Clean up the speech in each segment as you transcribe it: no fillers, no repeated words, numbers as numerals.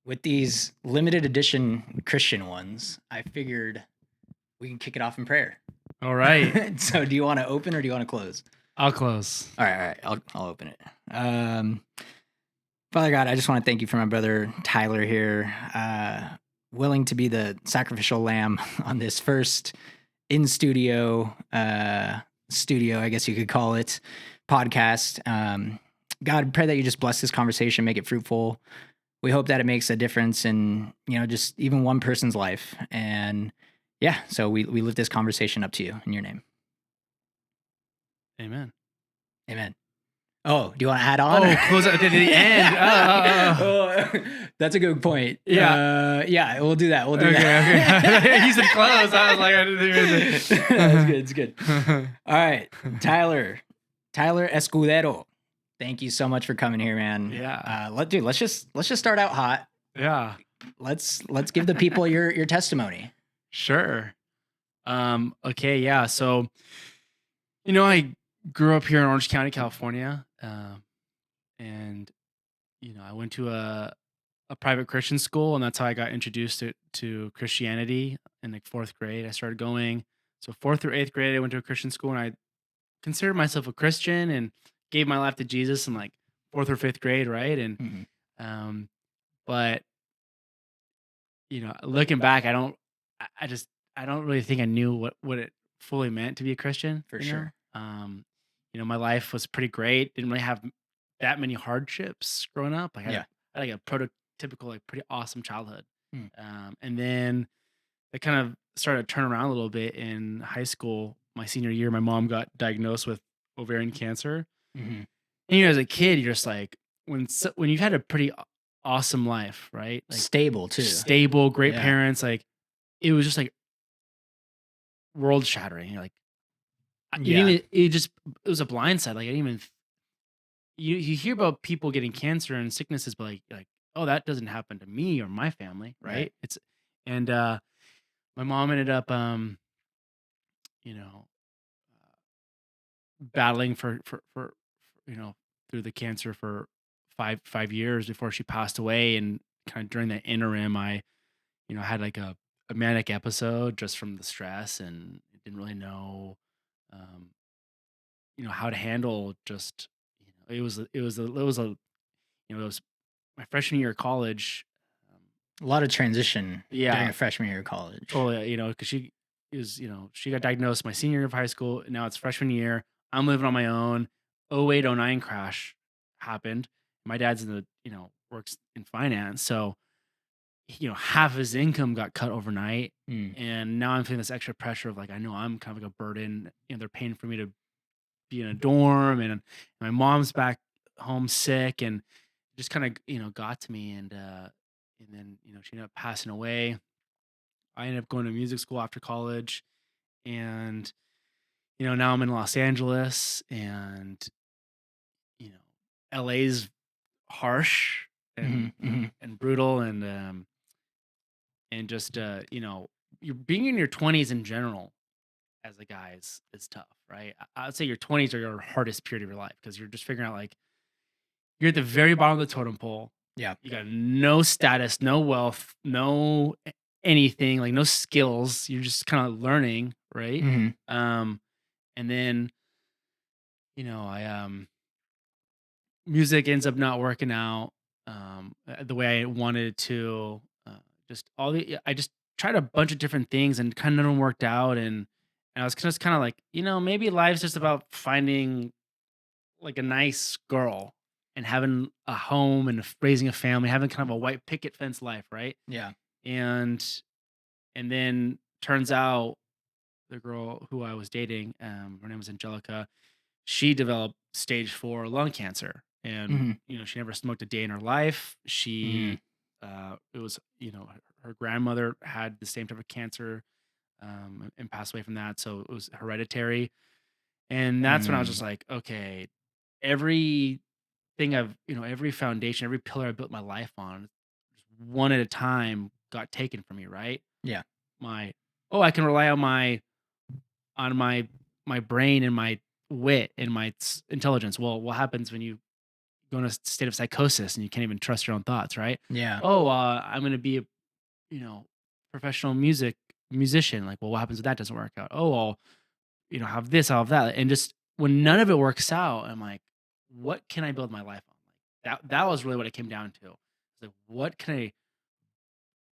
with these limited edition Christian ones, I figured we can kick it off in prayer. All right. So do you want to open or do you want to close? I'll close. All right. I'll open it. Father God, I just want to thank you for my brother Tyler here, willing to be the sacrificial lamb on this first in studio, I guess you could call it, podcast. God, pray that you just bless this conversation, make it fruitful. We hope that it makes a difference in, just even one person's life. And yeah, so we lift this conversation up to you in your name. Amen. Amen. Oh, do you want to add on? Oh, close at the end. That's a good point. Yeah. Yeah, we'll do that. We'll do that. Okay. He said close. I was like, I didn't even. That's good. It's good. All right, Tyler Escudero. Thank you so much for coming here, man. Yeah. Let's just start out hot. Yeah. Let's give the people your testimony. Sure. Okay. Yeah. So, I grew up here in Orange County, California, and I went to a private Christian school, and that's how I got introduced to Christianity in like fourth grade. I started going. So fourth through eighth grade, I went to a Christian school, and I considered myself a Christian and gave my life to Jesus in like fourth or fifth grade, right? And but looking back, I don't really think I knew what it fully meant to be a Christian. For sure. My life was pretty great. Didn't really have that many hardships growing up. I had like a prototypical, like pretty awesome childhood. And then it kind of started to turn around a little bit in high school. My senior year, my mom got diagnosed with ovarian cancer. And as a kid, you're just like, when you've had a pretty awesome life, right? Like stable too. Stable, great parents. Like it was just like world shattering. You're like, it was a blindside. Like I didn't even. You hear about people getting cancer and sicknesses, but like oh, that doesn't happen to me or my family, right? It's my mom ended up battling for through the cancer for 5 years before she passed away, and kind of during that interim, I had like a manic episode just from the stress, and didn't really know how to handle just it was my freshman year of college. A lot of transition Yeah. during a freshman year of college. Oh yeah, because she got diagnosed my senior year of high school, and now it's freshman year. I'm living on my own. 08, 09 crash happened. My dad's in works in finance, so half his income got cut overnight, and now I'm feeling this extra pressure of like, I know I'm kind of like a burden. they're paying for me to be in a dorm, and my mom's back home sick, and just kind of got to me, and then she ended up passing away. I ended up going to music school after college, and now I'm in Los Angeles, and LA's harsh and and brutal, and just you're being in your 20s in general as a guy is tough, right? I would say your 20s are your hardest period of your life, because you're just figuring out, like, you're at the very bottom of the totem pole. Yeah. You got no status, no wealth, no anything, like no skills. You're just kind of learning, right? And then I music ends up not working out the way I wanted it to. I just tried a bunch of different things, and kind of none of them worked out, and I was just kind of like, maybe life's just about finding like a nice girl and having a home and raising a family, having kind of a white picket fence life, right? Yeah. And then turns out the girl who I was dating, her name was Angelica, she developed stage 4 lung cancer, and she never smoked a day in her life. She it was her grandmother had the same type of cancer, and passed away from that, so it was hereditary. And that's when I was just like, okay, everything every foundation, every pillar I built my life on, just one at a time, got taken from me, right? Yeah. I can rely on my brain and my wit and my intelligence. Well, what happens when you go into a state of psychosis and you can't even trust your own thoughts, right? Yeah. Oh, I'm going to be a, you know, professional musician. Like, well, what happens if that doesn't work out? Oh, I'll, have this, I'll have that. And just when none of it works out, I'm like, what can I build my life on? Like that was really what it came down to. Like, what can I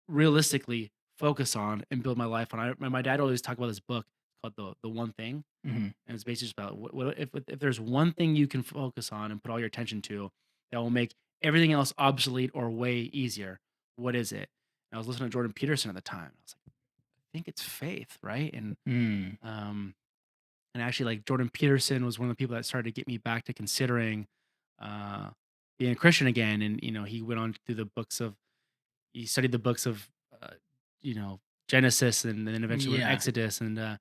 realistically focus on and build my life on? My dad always talked about this book called the One Thing, Hmm. and it's basically just about what if there's one thing you can focus on and put all your attention to that will make everything else obsolete or way easier. What is it? And I was listening to Jordan Peterson at the time. I was like, I think it's faith, right? Mm. And actually, like Jordan Peterson was one of the people that started to get me back to considering uh, being a Christian again. And he went on through he studied the books of uh, Genesis and then eventually went Yeah. Exodus. And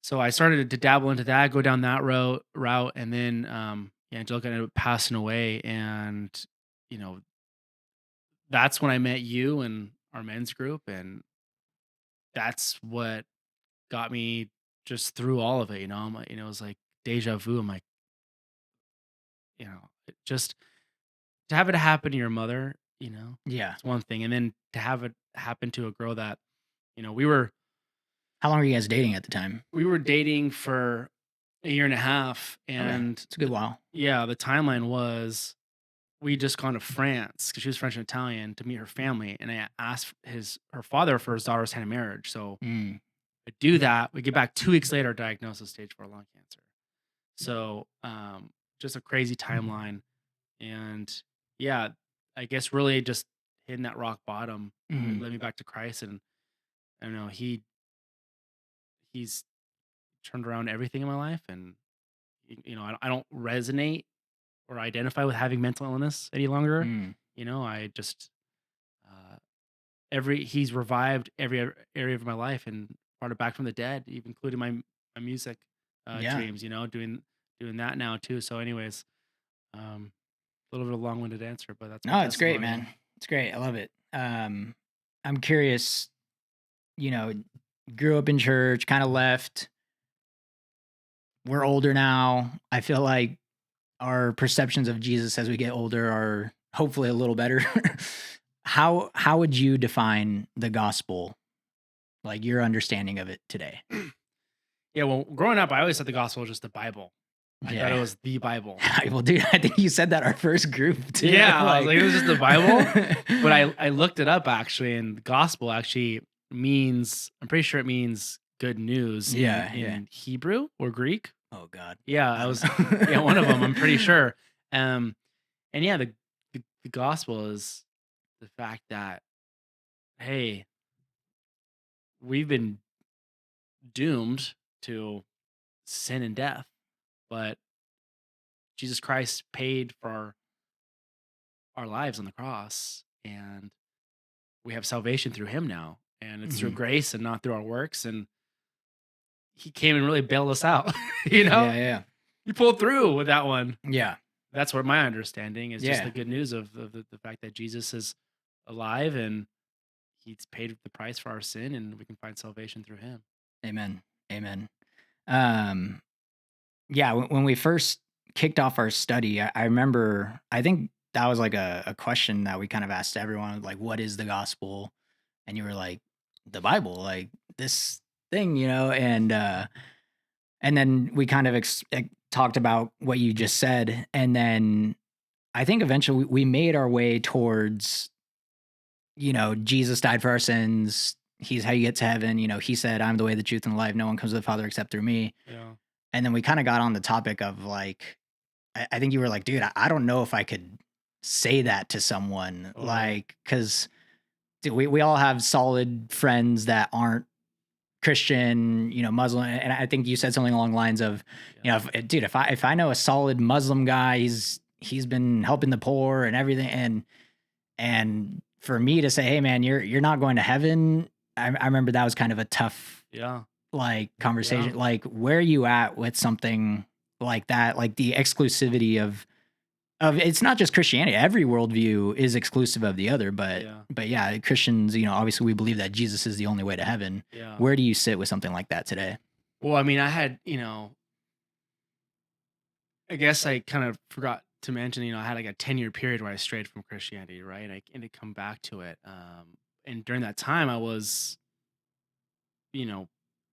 so I started to dabble into that, go down that route, and then Angelica ended up passing away, and you know that's when I met you and our men's group, and that's what got me just through all of it. I'm like, it was like deja vu. I'm like, just to have it happen to your mother, Yeah. it's one thing, and then to have it happen to a girl that, we were How long were you guys dating at the time? dating for a year and a half, Okay. and It's a good while. yeah, the timeline was we just gone to France because she was French and Italian to meet her family, and I asked her father for his daughter's hand in marriage. So Mm. I do that. We get back 2 weeks later, diagnosis stage 4 lung cancer. So just a crazy timeline, and yeah, I guess really just hitting that rock bottom Mm. led me back to Christ, and I don't know he's turned around everything in my life, and I don't resonate or identify with having mental illness any longer. Mm. I just uh, he's revived every area of my life and brought it back from the dead, even including my music Yeah. dreams. Doing that now too. So, anyways, a little bit of a long-winded answer, but that's my No, it's great, testimony. man. It's great. I love it. I'm curious, you know, grew up in church, kind of left. We're older now. I feel like our perceptions of Jesus as we get older are hopefully a little better. How would you define the gospel? Like your understanding of it today? Yeah, well, growing up, I always said the gospel was just the Bible. I thought it Yeah. was the Bible. Well, dude, I think you said that our first group too. Yeah, I was like, it was just the Bible. But I looked it up actually, and the gospel actually means, I'm pretty sure it means good news Yeah, yeah. in Hebrew or Greek. Oh God. Yeah, I I don't was know. yeah, one of them, I'm pretty sure. And yeah, the gospel is the fact that, hey, we've been doomed to sin and death, but Jesus Christ paid for our lives on the cross, and we have salvation through him now, and it's through Mhm. grace and not through our works. And he came and really bailed us out. Yeah, yeah. He pulled through with that one. Yeah. That's what my understanding is, just the Yeah. good news of the fact that Jesus is alive and he's paid the price for our sin, and we can find salvation through him. Amen. Amen. Um, yeah, when we first kicked off our study, I remember, I think that was like a question that we kind of asked everyone, like, what is the gospel? And you were like, the Bible, like this thing, and then we kind of talked about what you just said. And then I think eventually we made our way towards, Jesus died for our sins. He's how you get to heaven. He said, I'm the way, the truth, and the life. No one comes to the Father except through me. Yeah. And then we kind of got on the topic of like, I think you were like, dude, I don't know if I could say that to someone. Oh, yeah. Like, because we all have solid friends that aren't Christian, Muslim. And I think you said something along the lines of, Yeah. if I know a solid Muslim guy, he's been helping the poor and everything. And for me to say, hey man, you're not going to heaven. I remember that was kind of a tough, Yeah. like, conversation. Yeah. Like, where are you at with something like that? Like the exclusivity of it's not just Christianity. Every worldview is exclusive of the other, but yeah, Christians, obviously we believe that Jesus is the only way to heaven. Yeah. Where do you sit with something like that today? Well, I mean, I had, I guess I kind of forgot to mention, I had like a 10-year period where I strayed from Christianity, right? I and to come back to it. And during that time, I was, you know,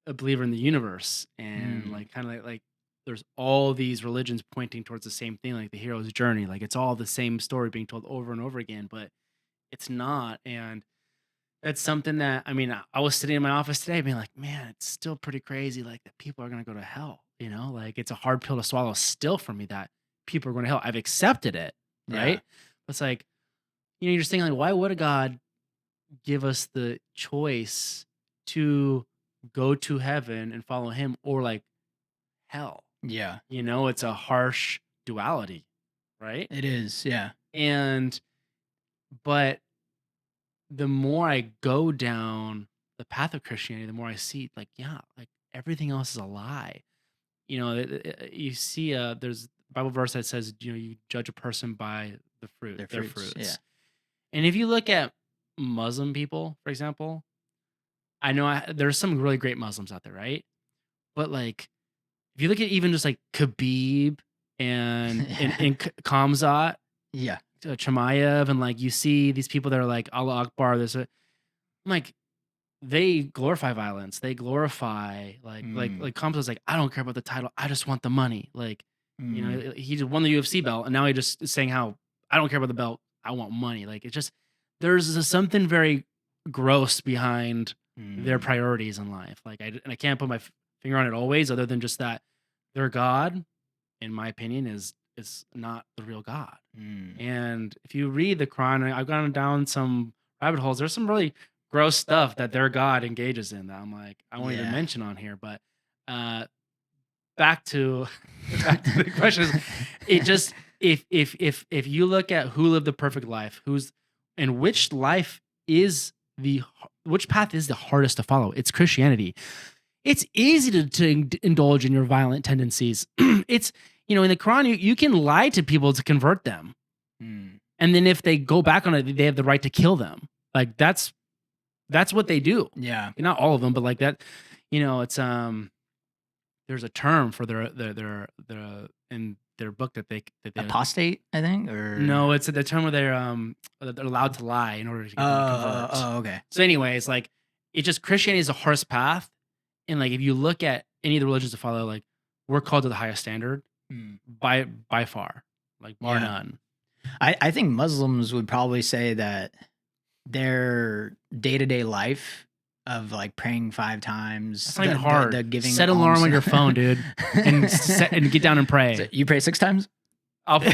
a believer in the universe, and Mm. like kind of like there's all these religions pointing towards the same thing, like the hero's journey. Like it's all the same story being told over and over again, but it's not. And that's something that I was sitting in my office today, being like, man, it's still pretty crazy. Like that people are gonna go to hell. Like it's a hard pill to swallow still for me that people are going to hell. I've accepted it, Yeah. right? But it's like, you're just thinking like, why would a God give us the choice to go to heaven and follow him or like hell? Yeah. It's a harsh duality, right? It is. Yeah. And but the more I go down the path of Christianity, the more I see like, yeah, like everything else is a lie. You see, there's a Bible verse that says, you judge a person by their Fruits. Yeah. fruits. And if you look at Muslim people, for example, I know there's some really great Muslims out there, right? But like, if you look at even just like Khabib and Kamzat, Yeah. Chimaev, and like you see these people that are like Allah Akbar, I'm like, they glorify violence. They glorify like Kamzat's like, I don't care about the title. I just want the money. Like, he just won the UFC belt, and now he just is saying how I don't care about the belt. I want money. Like it's just there's something very gross behind their priorities in life. Like I can't put my finger on it always, other than just that their God, in my opinion, is not the real God. And if you read the Quran, I've gone down some rabbit holes. There's some really gross stuff that their God engages in that I'm like, I won't even mention on here. But back to the question is, it just if you look at who lived the perfect life, which path is the hardest to follow? It's Christianity. It's easy to indulge in your violent tendencies. It's in the Quran, you can lie to people to convert them. And then if they go back on it, they have the right to kill them. Like that's what they do. Yeah. Not all of them, but like that, it's there's a term for their in their book that they apostate, I think, or no, it's the term where they're allowed to lie in order to get them to convert. Oh, okay. So anyways, like it's just Christianity is a hardest path. And like if you look at any of the religions to follow, like we're called to the highest standard by far, like bar none. I think Muslims would probably say that their day-to-day life of like praying 5 times. That's not even hard. The giving set an alarm on your phone, dude, and get down and pray. So you pray 6 times? I'll pray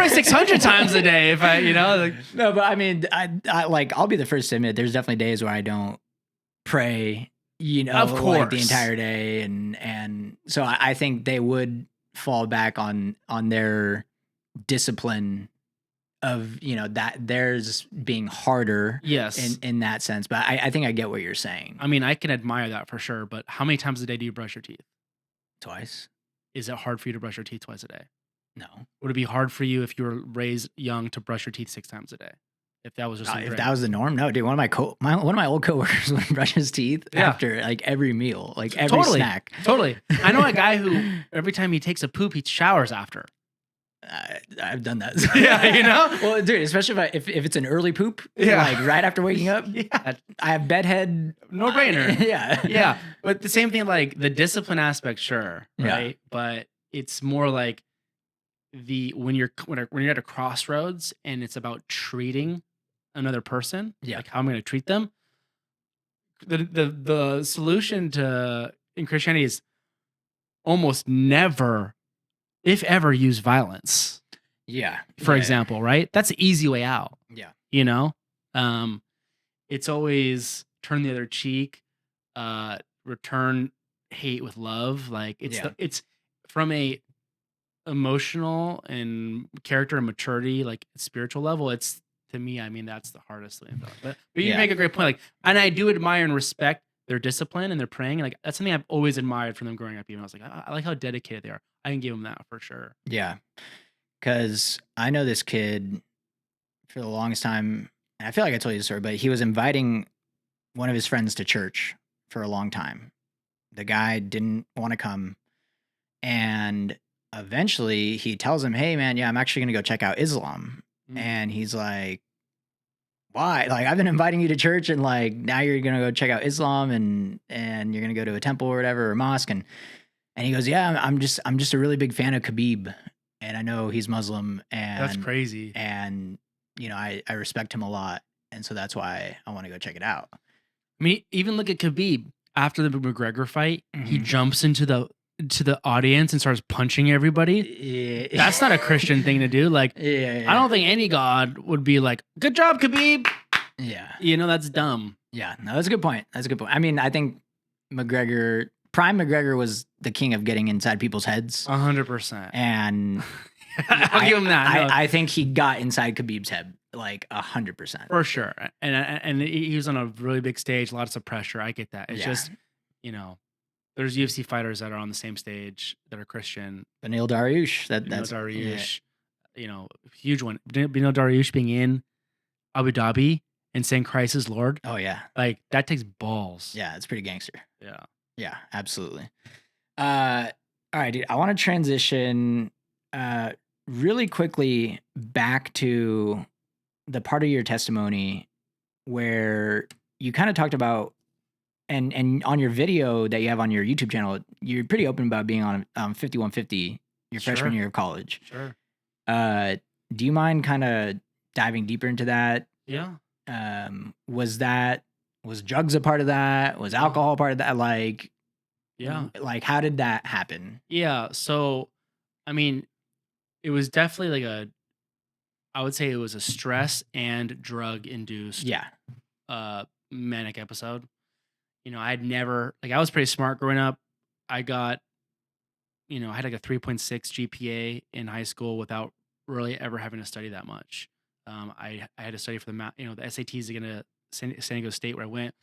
600 times a day if I, No, but I mean, I like I'll be the first to admit there's definitely days where I don't pray, of course, like the entire day, and so I think they would fall back on their discipline of that theirs being harder, yes, in that sense. But I think I get what you're saying. I mean, I can admire that for sure. But how many times a day do you brush your teeth? Twice. Is it hard for you to brush your teeth twice a day? No. Would it be hard for you if you were raised young to brush your teeth 6 times a day? If that was just if that was the norm, no, dude. One of my old coworkers would brush his teeth after like every meal, like every snack. Totally. I know a guy who every time he takes a poop, he showers after. I've done that. Yeah, Well, dude, especially if it's an early poop, like right after waking up. Yeah, I have bedhead. No brainer. Yeah. But the same thing, like the discipline aspect, sure, right? Yeah. But it's more like when you're at a crossroads and it's about treating another person, like how I'm going to treat them. The solution in Christianity is almost never, if ever, use violence. Yeah. For example, right? That's the easy way out. Yeah. It's always turn the other cheek, return hate with love. Like it's from a emotional and character and maturity, like spiritual level. It's, to me, I mean, that's the hardest thing. But you make a great point. Like, and I do admire and respect their discipline and their praying. Like that's something I've always admired from them growing up. Even I was like, I like how dedicated they are. I can give them that for sure. Yeah, because I know this kid for the longest time. And I feel like I told you the story, but he was inviting one of his friends to church for a long time. The guy didn't want to come, and eventually he tells him, "Hey man, yeah, I'm actually gonna go check out Islam." Mm. And he's like, "Why? Like I've been inviting you to church, and like now you're gonna go check out Islam, and you're gonna go to a temple or whatever or mosque." And he goes, "Yeah, I'm just a really big fan of Khabib, and I know he's Muslim, That's and crazy. you know I respect him a lot, and so that's why I want to go check it out." I mean, even look at Khabib after the McGregor fight. He Mhm. jumps into the audience and starts punching everybody. Yeah. That's not a Christian thing to do. Like, Yeah. I don't think any God would be like, "Good job, Khabib." Yeah. You know, that's dumb. Yeah. No, that's a good point. That's a good point. I mean, I think Prime McGregor was the king of getting inside people's heads. 100%. And I'll give him that. No. I think he got inside Khabib's head like 100%. For sure. And he was on a really big stage, lots of pressure. I get that. It's Yeah. just, you know, there's UFC fighters that are on the same stage that are Christian. Beneil Dariush. Beneil That's Dariush, you know, huge one. Beneil Dariush being in Abu Dhabi and saying Christ is Lord. Oh yeah. Like that takes balls. Yeah, it's pretty gangster. Yeah. Yeah, absolutely. All right, dude. I want to transition really quickly back to the part of your testimony where you kind of talked about and on your video that you have on your YouTube channel, you're pretty open about being on 5150 your freshman Sure. year of college. Sure. Do you mind kind of diving deeper into that? Yeah. Was drugs a part of that? Was alcohol a part of that? Like, Yeah. like how did that happen? Yeah. So, I mean, it was definitely like I would say it was a stress and drug induced Yeah. manic episode. You know, I was pretty smart growing up. I got, you know, I had like a 3.6 GPA in high school without really ever having to study that much. I had to study for the SATs again at San Diego State where I went.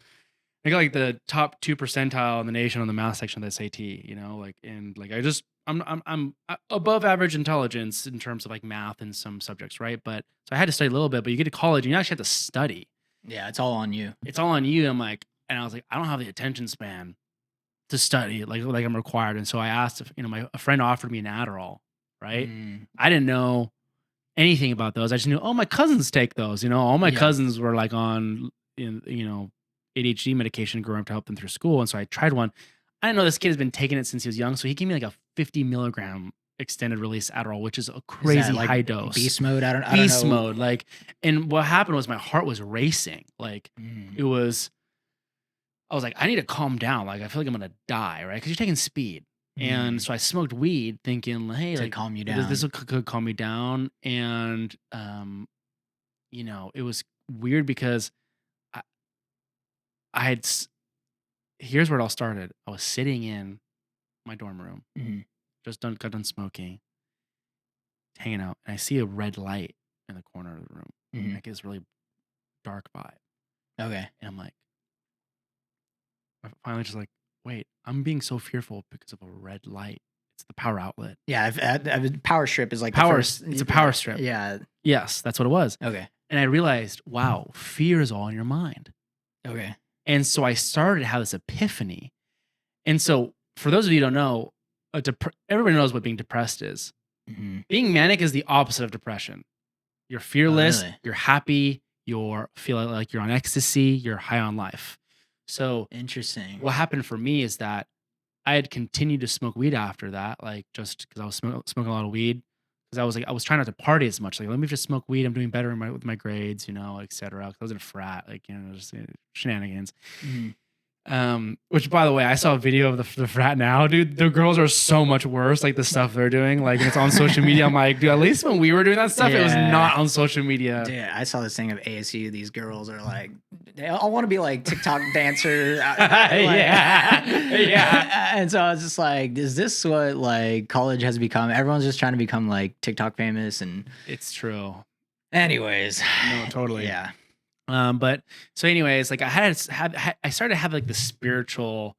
I got like the top 2 percentile in the nation on the math section of the SAT, you know, like, and like I'm above average intelligence in terms of like math and some subjects, right? But so I had to study a little bit, but you get to college and you actually have to study. Yeah, it's all on you. It's all on you. I'm like, and I was like, I don't have the attention span to study like I'm required. And so I asked if, you know, a friend offered me an Adderall, right? Mm. I didn't know anything about those. I just knew, oh, my cousins take those. You know, all my Yeah. cousins were like on, you know, ADHD medication growing up to help them through school. And so I tried one. I didn't know this kid has been taking it since he was young. So he gave me like a 50 milligram extended release Adderall, which is a crazy Is that, like, high dose. Beast mode. I don't Beast know. mode. Like, and what happened was my heart was racing. Like Mm. I was like, I need to calm down. Like, I feel like I'm going to die, right? Because you're taking speed. And so I smoked weed thinking, hey, To like, calm you down. this could calm me down. And, you know, it was weird because I had, here's where it all started. I was sitting in my dorm room, Mhm. got done smoking, hanging out, and I see a red light in the corner of the room. Mhm. Like this really dark vibe. Okay. And I'm like, I finally just like, wait, I'm being so fearful because of a red light. It's the power outlet. Yeah, power strip is like Power. The first, It's a power strip. Yeah. Yes, that's what it was. Okay. And I realized, wow, fear is all in your mind. Okay. And so I started to have this epiphany. And so for those of you who don't know, everybody knows what being depressed is. Mm-hmm. Being manic is the opposite of depression. You're fearless, really? You're happy, you're feeling like you're on ecstasy, you're high on life. So Interesting. what happened for me is that I had continued to smoke weed after that, like just because I was smoking a lot of weed. Because I was trying not to party as much. Like, let me just smoke weed. I'm doing better with my grades, you know, et cetera. Because I was in a frat, like, you know, just shenanigans. Mhm. Which, by the way, I saw a video of the frat now, dude. The girls are so much worse, like the stuff they're doing. Like, and it's on social media. I'm like, dude, at least when we were doing that stuff, it was Yeah. not on social media. Dude, I saw this thing of ASU. These girls are like, they all want to be like TikTok dancer. Yeah. And so I was just like, is this what like college has become? Everyone's just trying to become like TikTok famous. And It's true. anyways, No, totally. yeah. But so anyways, like I started to have like the spiritual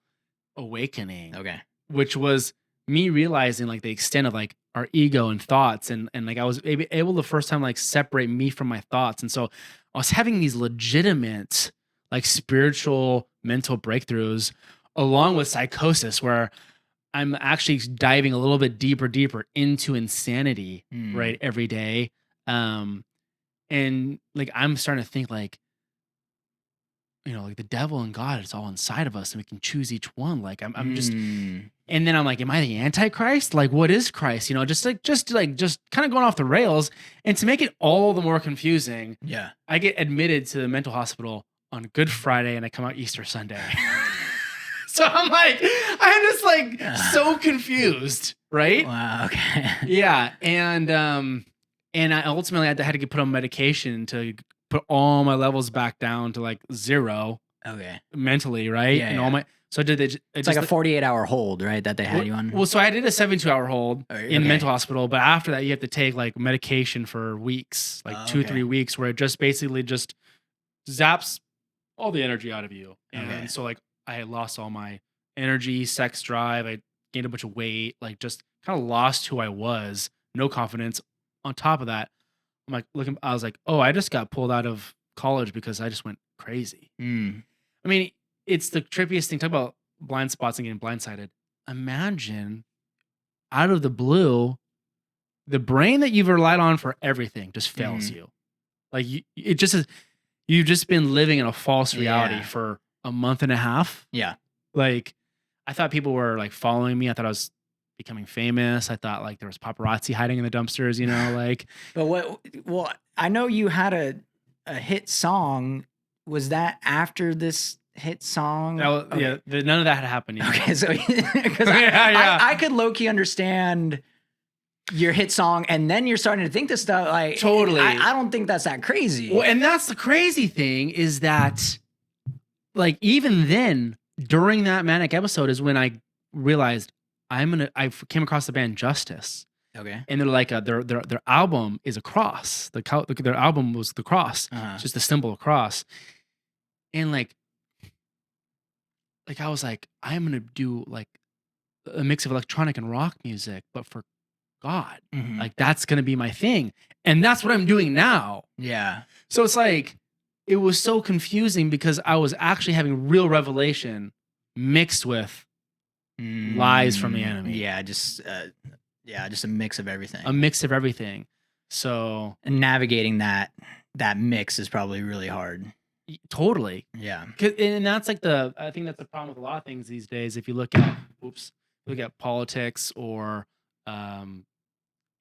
awakening, Okay. which was me realizing like the extent of like our ego and thoughts. And like I was able the first time like separate me from my thoughts. And so I was having these legitimate like spiritual mental breakthroughs along with psychosis where I'm actually diving a little bit deeper into insanity, right, every day. And like I'm starting to think like, like the devil and God is all inside of us and we can choose each one. Like I'm just, and then I'm like, am I the Antichrist? Like, what is Christ? Just kind of going off the rails. And to make it all the more confusing, Yeah. I get admitted to the mental hospital on Good Friday and I come out Easter Sunday. So I'm just like so confused, right? Wow. Okay. Yeah, and I ultimately had to get put on medication to put all my levels back down to like 0. Okay. Mentally, right? Yeah, And yeah. all my it's like a 48-hour hold, right? That they had you on. Well, so I did a 72-hour hold in Okay. mental hospital, but after that, you have to take like medication for weeks, like 2-3 weeks, where it just basically just zaps all the energy out of you. And so like I had lost all my energy, sex drive. I gained a bunch of weight, like just kind of lost who I was, no confidence. On top of that, I'm like looking, I was like, oh, I just got pulled out of college because I just went crazy. I mean, it's the trippiest thing. Talk about blind spots and getting blindsided. Imagine out of the blue, the brain that you've relied on for everything just fails you. Like it just is. You've just been living in a false reality for a month and a half. Yeah. Like I thought people were like following me. I thought I was becoming famous. I thought like there was paparazzi hiding in the dumpsters, like. But well, I know you had a hit song. Was that after this hit song? Yeah, none of that had happened yet. Okay, so because I could low-key understand your hit song, and then you're starting to think this stuff like totally. I don't think that's that crazy. Well, and that's the crazy thing is that, like, even then during that manic episode is when I realized I came across the band Justice. Okay. And they're like their album is a cross. Their album was the cross. It's just the symbol of cross. And like I was like, I'm gonna do like a mix of electronic and rock music, but for God. Like that's gonna be my thing. And that's what I'm doing now. Yeah. So it's like it was so confusing because I was actually having real revelation mixed with lies from the enemy. Yeah, just a mix of everything. A mix of everything. So and navigating that mix is probably really hard. Totally. Yeah. And that's like I think that's the problem with a lot of things these days. If you look at politics or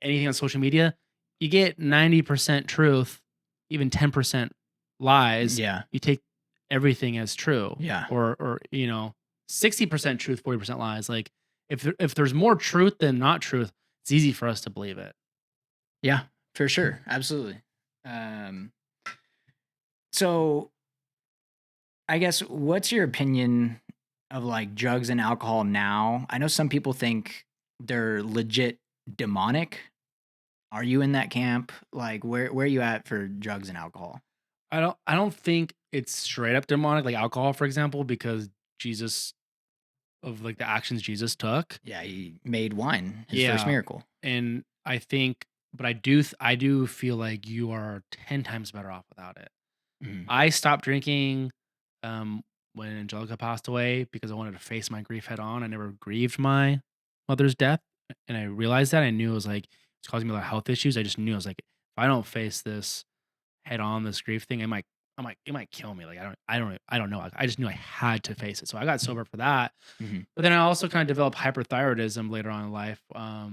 anything on social media, you get 90% truth, even 10% lies. Yeah. You take everything as true. Yeah. Or 60% truth, 40% lies. Like if there's more truth than not truth, it's easy for us to believe it. Yeah, for sure. Absolutely. So I guess what's your opinion of like drugs and alcohol now? I know some people think they're legit demonic. Are you in that camp? Like where are you at for drugs and alcohol? I don't think it's straight up demonic, like alcohol, for example, because Jesus of like the actions Jesus took. Yeah, he made wine, his first miracle. And I think, but I do feel like you are 10 times better off without it. I stopped drinking when Angelica passed away because I wanted to face my grief head on. I never grieved my mother's death, and I realized that. I knew it was like it's causing me a lot of health issues. I just knew I was like, if I don't face this head on, this grief thing, it might kill me. Like I don't know. I just knew I had to face it. So I got sober for that. But then I also kind of developed hyperthyroidism later on in life. I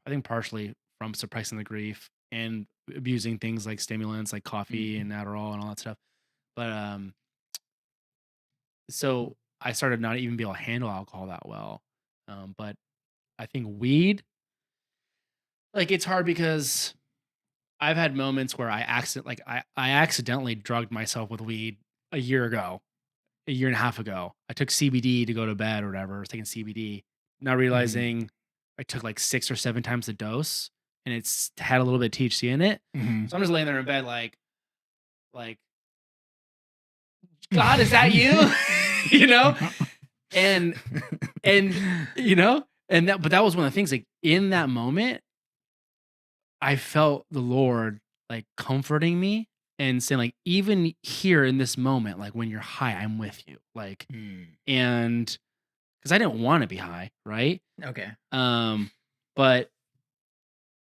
think partially from suppressing the grief and abusing things like stimulants like coffee and Adderall and all that stuff. But so I started not even be able to handle alcohol that well. But I think weed, like it's hard because I've had moments where I accidentally drugged myself with weed a year and a half ago. I took CBD to go to bed or whatever. I was taking CBD, not realizing I took like 6 or 7 times the dose, and it's had a little bit of THC in it. So I'm just laying there in bed like, God, is that you? But that was one of the things. Like in that moment, I felt the Lord like comforting me and saying, like, even here in this moment, like when you're high, I'm with you. Like, and because I didn't want to be high, right? Okay. But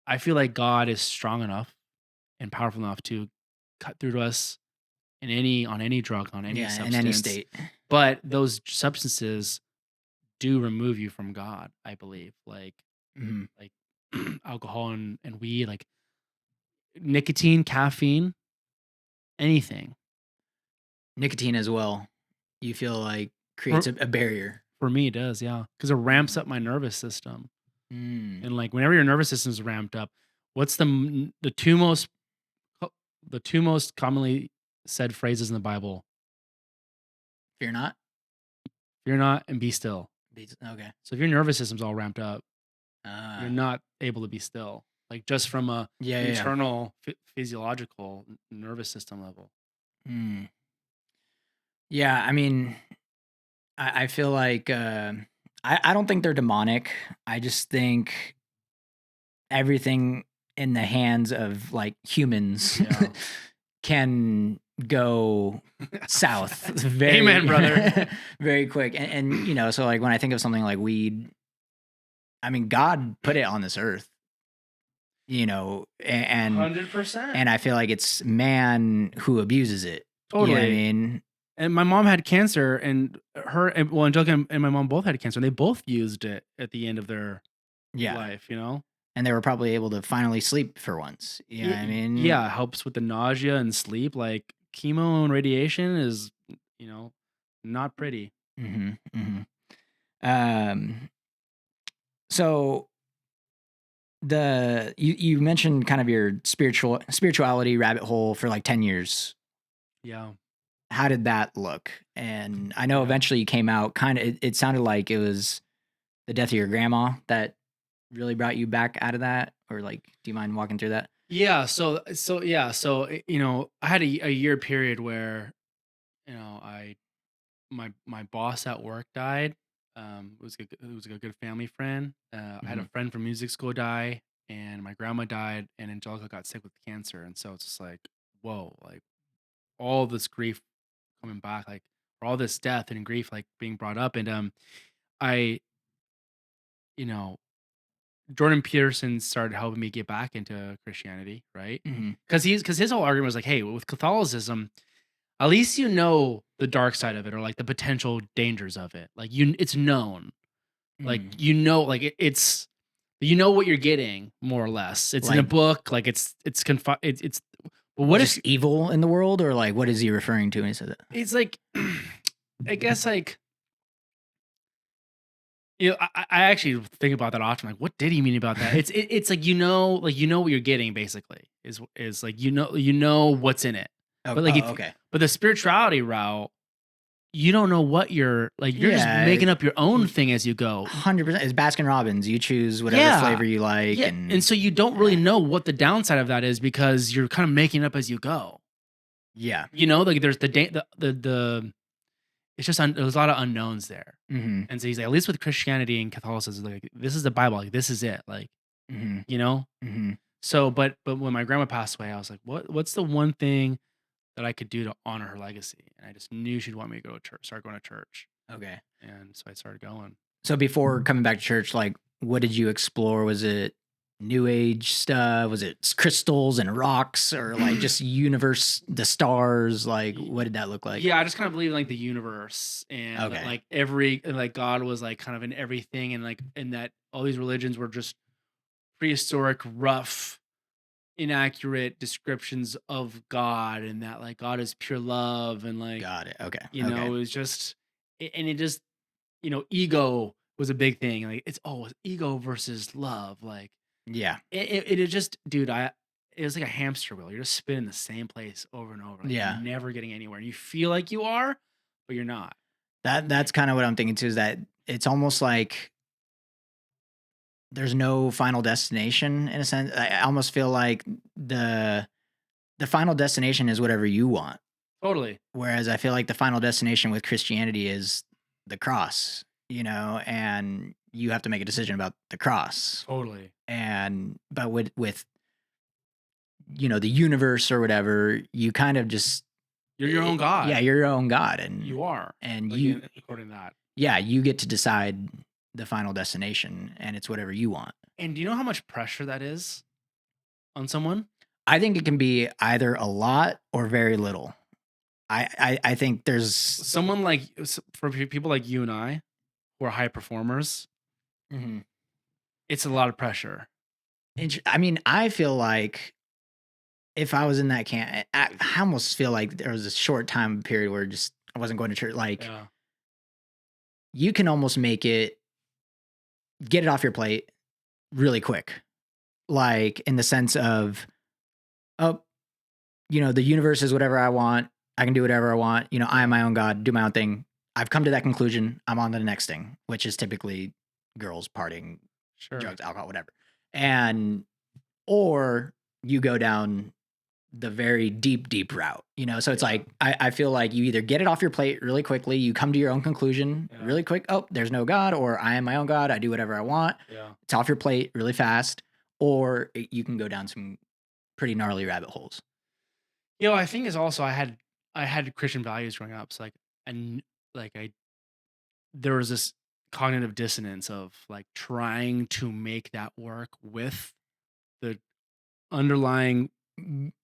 I feel like God is strong enough and powerful enough to cut through to us on any drug, on any Yeah, in any substance. state. But those substances do remove you from God, I believe. Hmm. Like alcohol and weed, like nicotine, caffeine, anything. Nicotine as well. You feel like creates For, a barrier. for me, it does, yeah, because it ramps up my nervous system. Mm. And like whenever your nervous system is ramped up, what's the two most commonly said phrases in the Bible? Fear not. Fear not and be still. Okay. So if your nervous system's all ramped up, you're Uh, not able to be still. Like just from a yeah, yeah, yeah. internal physiological nervous system level. Mm. Yeah, I mean, I feel like I don't think they're demonic. I just think everything in the hands of like humans Yeah. can go south very Amen, brother. very quick. And you know, so like when I think of something like weed, I mean, God put it on this earth, you know, and 100%. I feel like it's man who abuses it. You know what I Totally. mean? And my mom had cancer, and Angelica and my mom both had cancer, and they both used it at the end of their Yeah. life, you know? And they were probably able to finally sleep for once. You know what I mean? Yeah, it helps with the nausea and sleep. Like chemo and radiation is, not pretty. Hmm. Hmm. Um, so you mentioned kind of your spirituality rabbit hole for like 10 years. Yeah. How did that look? And I know Yeah. eventually you came out kind of, it sounded like it was the death of your grandma that really brought you back out of that, or like, do you mind walking through that? Yeah. I had a year period where, my boss at work died. It was a good family friend. I had a Hmm. friend from music school die, and my grandma died, and Angelica got sick with cancer, and so it's just like, whoa, like all this grief coming back, like or all this death and grief like being brought up, and I, you know, Jordan Peterson started helping me get back into Christianity, right? Hmm. Because his whole argument was like, hey, with Catholicism, at least you know the dark side of it or like the potential dangers of it. Like it's known. Like Mm. it's what you're getting more or less. It's in a Like, book. Like it's. But what just if evil in the world, or like, what is he referring to when he said that? it's like? I guess like I actually think about that often. Like, what did he mean about that? It's like what you're getting basically is like what's in it. Oh, But like okay. but the spirituality route, you don't know what you're like. You're just Yeah, making up your own thing as you go. 100%. It's Baskin Robbins. You choose whatever Yeah. flavor you like, Yeah, and so you don't really know what the downside of that is because you're kind of making it up as you go. yeah. Like there's the it's just there's a lot of unknowns there. Hmm. And so he's like, at least with Christianity and Catholicism, like this is the Bible, like this is it, like Hmm. you know. Hmm. So, but when my grandma passed away, I was like, what's the one thing that I could do to honor her legacy? And I just knew she'd want me to go to church, start going to church, Okay. and so I started going. So before coming back to church, like, what did you explore? Was it new age stuff? Was it crystals and rocks, or like just universe, the stars? Like, what did that look like? Yeah, I just kind of believe in, like the universe and Okay. like like God was like kind of in everything, and that all these religions were just prehistoric, rough, inaccurate descriptions of God, and that like God is pure love, and like Got it. Okay. it Okay. was just and it just ego was a big thing. Like it's ego versus love. Like Yeah. it just, dude, it was like a hamster wheel. You're just spinning the same place over and over. Like Yeah. you're never getting anywhere. And you feel like you are, but you're not. That's kind of what I'm thinking too, is that it's almost like there's no final destination in a sense. I almost feel like the final destination is whatever you want. Totally. Whereas I feel like the final destination with Christianity is the cross, you know, and you have to make a decision about the cross. Totally. But with the universe or whatever, you kind of just You're your own God. Yeah, you're your own God, and You are. and Like, you according to that. yeah, you get to decide the final destination, and it's whatever you want. And do you know how much pressure that is on someone? I think it can be either a lot or very little. I think there's Someone like for people like you and I, who are high performers, Mhm. it's a lot of pressure. I mean, I feel like if I was in that camp, I almost feel like there was a short time period where just I wasn't going to church. Like Yeah. you can almost make it, get it off your plate really quick. Like in the sense of, oh, the universe is whatever I want. I can do whatever I want. I am my own God, do my own thing. I've come to that conclusion. I'm on to the next thing, which is typically girls, partying, Sure. drugs, alcohol, whatever. Or you go down the very deep route, So it's like, I feel like you either get it off your plate really quickly, you come to your own conclusion really quick. Oh, there's no God, or I am my own God. I do whatever I want. Yeah. It's off your plate really fast, or you can go down some pretty gnarly rabbit holes. I think is also I had Christian values growing up. So there was this cognitive dissonance of like trying to make that work with the underlying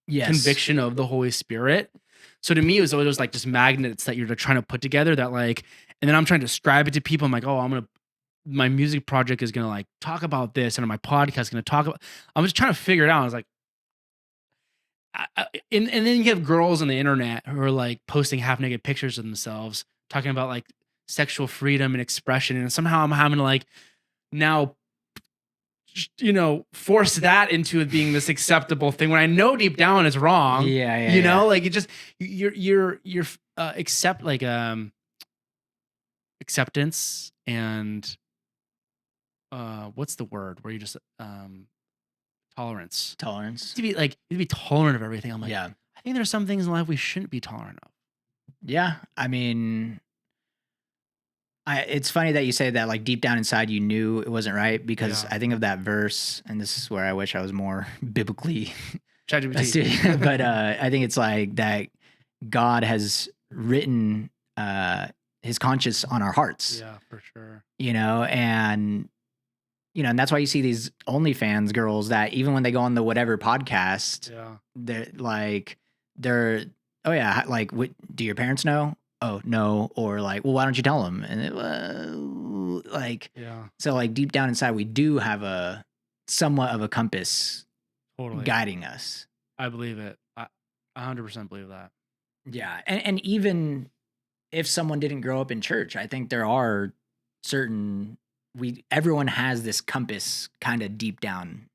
Yes. conviction of the Holy Spirit. So to me, it was always like just magnets that you're trying to put together that like, and then I'm trying to describe it to people. I'm like, oh, my music project is gonna like talk about this, and my podcast is gonna talk about. I'm just trying to figure it out. I was like, and then you have girls on the internet who are like posting half naked pictures of themselves, talking about like sexual freedom and expression, and somehow I'm having to like now force that into it being this acceptable thing when I know deep down it's wrong. Yeah. Like it just you're acceptance and what's the word where you just tolerance to be tolerant of everything. I'm like, Yeah. I think there's some things in life we shouldn't be tolerant of. Yeah. I mean, it's funny that you say that, like deep down inside you knew it wasn't right, because I think of that verse, and this is where I wish I was more biblically ChatGPT. but I think it's like that God has written his conscience on our hearts. Yeah, for sure. And that's why you see these OnlyFans girls that even when they go on the whatever podcast, they're oh yeah, like do your parents know? Oh no, or like, well, why don't you tell them? And so like deep down inside, we do have a somewhat of a compass guiding us. I believe it. I 100% believe that. Yeah, and even if someone didn't grow up in church, I think there are certain everyone has this compass kind of deep down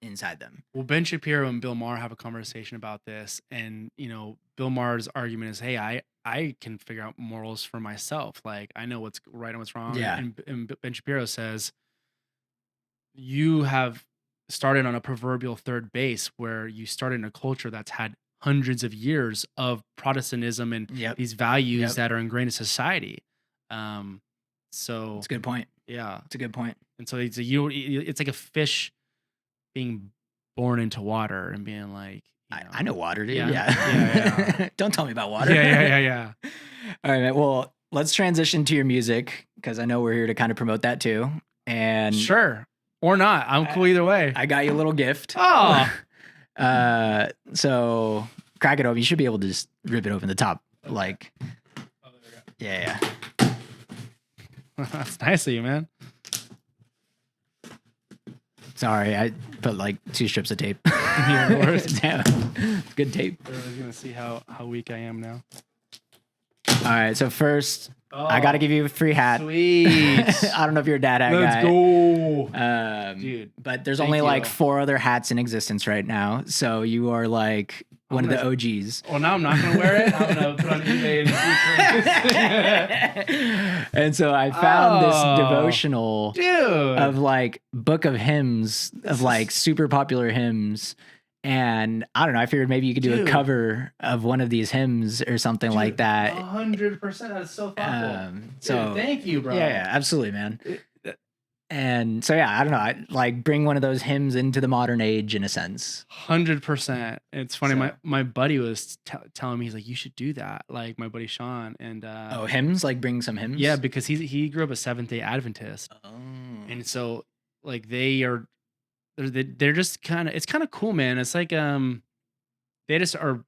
inside them. Well, Ben Shapiro and Bill Maher have a conversation about this, and Bill Maher's argument is, hey, I can figure out morals for myself. Like I know what's right and what's wrong. Yeah. And Ben Shapiro says you have started on a proverbial third base where you started in a culture that's had hundreds of years of Protestantism and these values that are ingrained in society. So it's a good point. Yeah, it's a good point. And so it's like a fish being born into water and being like, I know water, dude. Yeah. Don't tell me about water. Yeah. All right, man. Well, let's transition to your music, because I know we're here to kind of promote that too. And sure, or not. I'm cool either way. I got you a little gift. Oh. So crack it open. You should be able to just rip it open the top. Okay. Like, yeah. That's nice of you, man. Sorry, I put like 2 strips of tape. Damn. Good tape. Everybody's gonna see how weak I am now. All right, so first, I got to give you a free hat. Sweet. I don't know if you're a dad hat guy. Let's go. Dude. But there's only like 4 other hats in existence right now. So you are like one of the OGs. Well, now I'm not going to wear it. I'm going to put on eBay in the future. And so I found this devotional of like book of hymns, of like super popular hymns. And I don't know, I figured maybe you could do a cover of one of these hymns or something like that. 100%. That's so thoughtful. So thank you, bro. Yeah, absolutely, man. And so, yeah, I don't know. I like bring one of those hymns into the modern age in a sense. 100%. It's funny. So, My buddy was telling me, he's like, you should do that. Like my buddy Sean, and oh, hymns, like bring some hymns. yeah, because he grew up a Seventh-day Adventist, Oh, and so like they're just kind of, it's kind of cool, man. It's like they just are,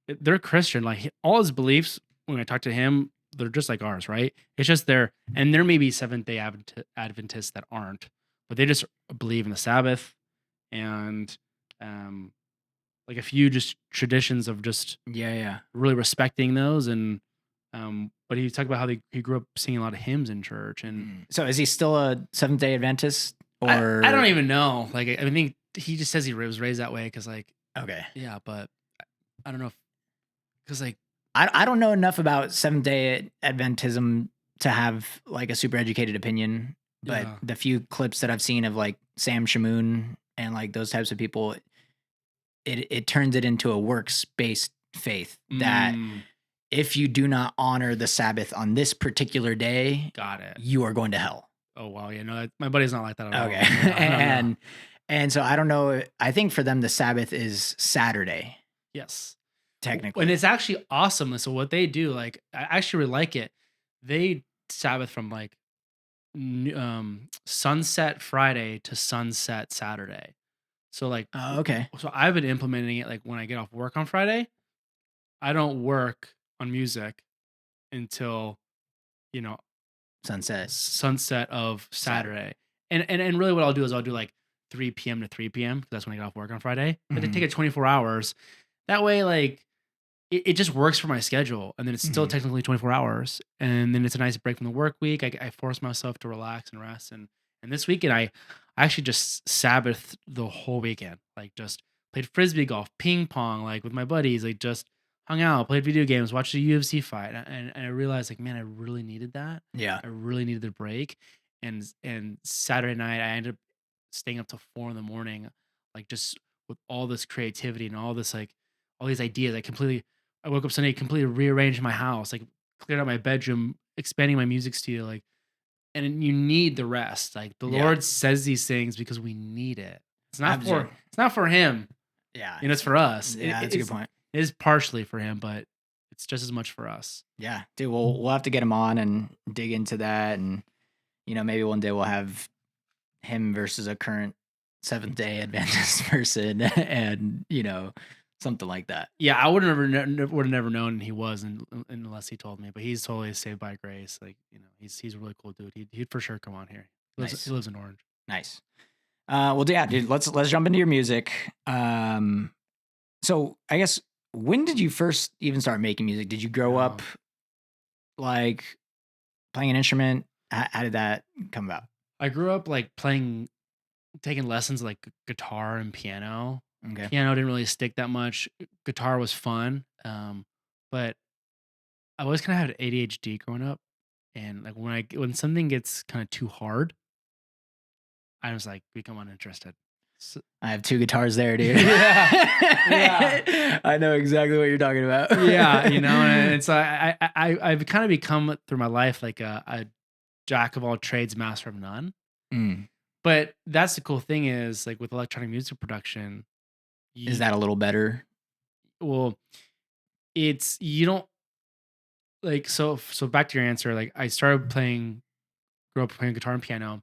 they're Christian. Like all his beliefs, when I talk to him, they're just like ours, right? It's just and there may be Seventh-day Adventists that aren't, but they just believe in the Sabbath and um like a few just traditions of just yeah. really respecting those. And but he talked about how he grew up singing a lot of hymns in church. And So, is he still a Seventh-day Adventist, or I don't even know. Like I think he just says he was raised that way because like okay? yeah, but I don't know because like I don't know enough about Seventh-day Adventism to have like a super educated opinion, but yeah. the few clips that I've seen of like Sam Shamoon and like those types of people, it turns it into a works-based faith that if you do not honor the Sabbath on this particular day, Got it. you are going to hell. Oh wow, yeah, no, my buddy's not like that at all. Okay. No. And so I don't know. I think for them the Sabbath is Saturday, Yes, technically. and it's actually awesome. So what they do, like I actually really like it. They Sabbath from like sunset Friday to sunset Saturday. So like Oh, okay. so I've been implementing it like when I get off work on Friday, I don't work on music until you know sunset of Saturday. And really what I'll do is I'll do like 3 p.m. to 3 p.m. because that's when I get off work on Friday. But they take it 24 hours. That way, like it just works for my schedule. And then it's still technically 24 hours. And then it's a nice break from the work week. I force myself to relax and rest. And this weekend I actually just Sabbath the whole weekend. Like just played frisbee golf, ping pong, like with my buddies, like just hung out, played video games, watched a UFC fight. And I realized like, man, I really needed that. Yeah. I really needed the break. And Saturday night I ended up staying up till 4 in the morning, like just with all this creativity and all this like all these ideas. I woke up Sunday, completely rearranged my house, like cleared out my bedroom, expanding my music studio, like, and you need the rest. Like the Yeah. Lord says these things because we need it. It's not Absolutely. it's not for him. Yeah. You know, it's for us. Yeah, that's a good point. It is partially for him, but it's just as much for us. Yeah, dude, we'll have to get him on and dig into that, and maybe one day we'll have him versus a current Seventh-day Adventist person, and something like that. Yeah, I would have never known he was unless he told me. But he's totally saved by grace. Like he's a really cool dude. He'd for sure come on here. Nice. He lives in Orange. Nice. Well, yeah, dude, let's jump into your music. So I guess when did you first even start making music? Did you grow up like playing an instrument? How did that come about? I grew up like taking lessons like guitar and piano. Okay. Piano didn't really stick that much. Guitar was fun, but I always kind of had ADHD growing up, and like when something gets kind of too hard, I was like become uninterested. So, I have two guitars there, dude. Yeah. I know exactly what you're talking about. yeah, and it's I've kind of become through my life like a jack of all trades, master of none. But that's the cool thing is like with electronic music production, Is that a little better? Well, it's you don't like so back to your answer. Like I grew up playing guitar and piano.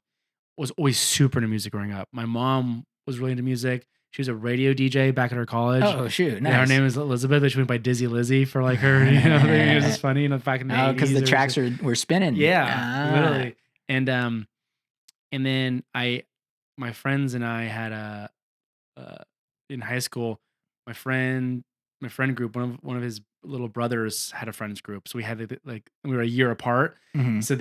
Was always super into music growing up. My mom was really into music. She was a radio DJ back at her college. Oh shoot! Nice. Yeah, her name was Elizabeth, but she went by Dizzy Lizzy for like her. It was just funny. Back in the 80s. Because the tracks were spinning. Yeah, literally. And then my friends and I had in high school, my friend group, one of his little brothers had a friends group. So we had like we were a year apart. So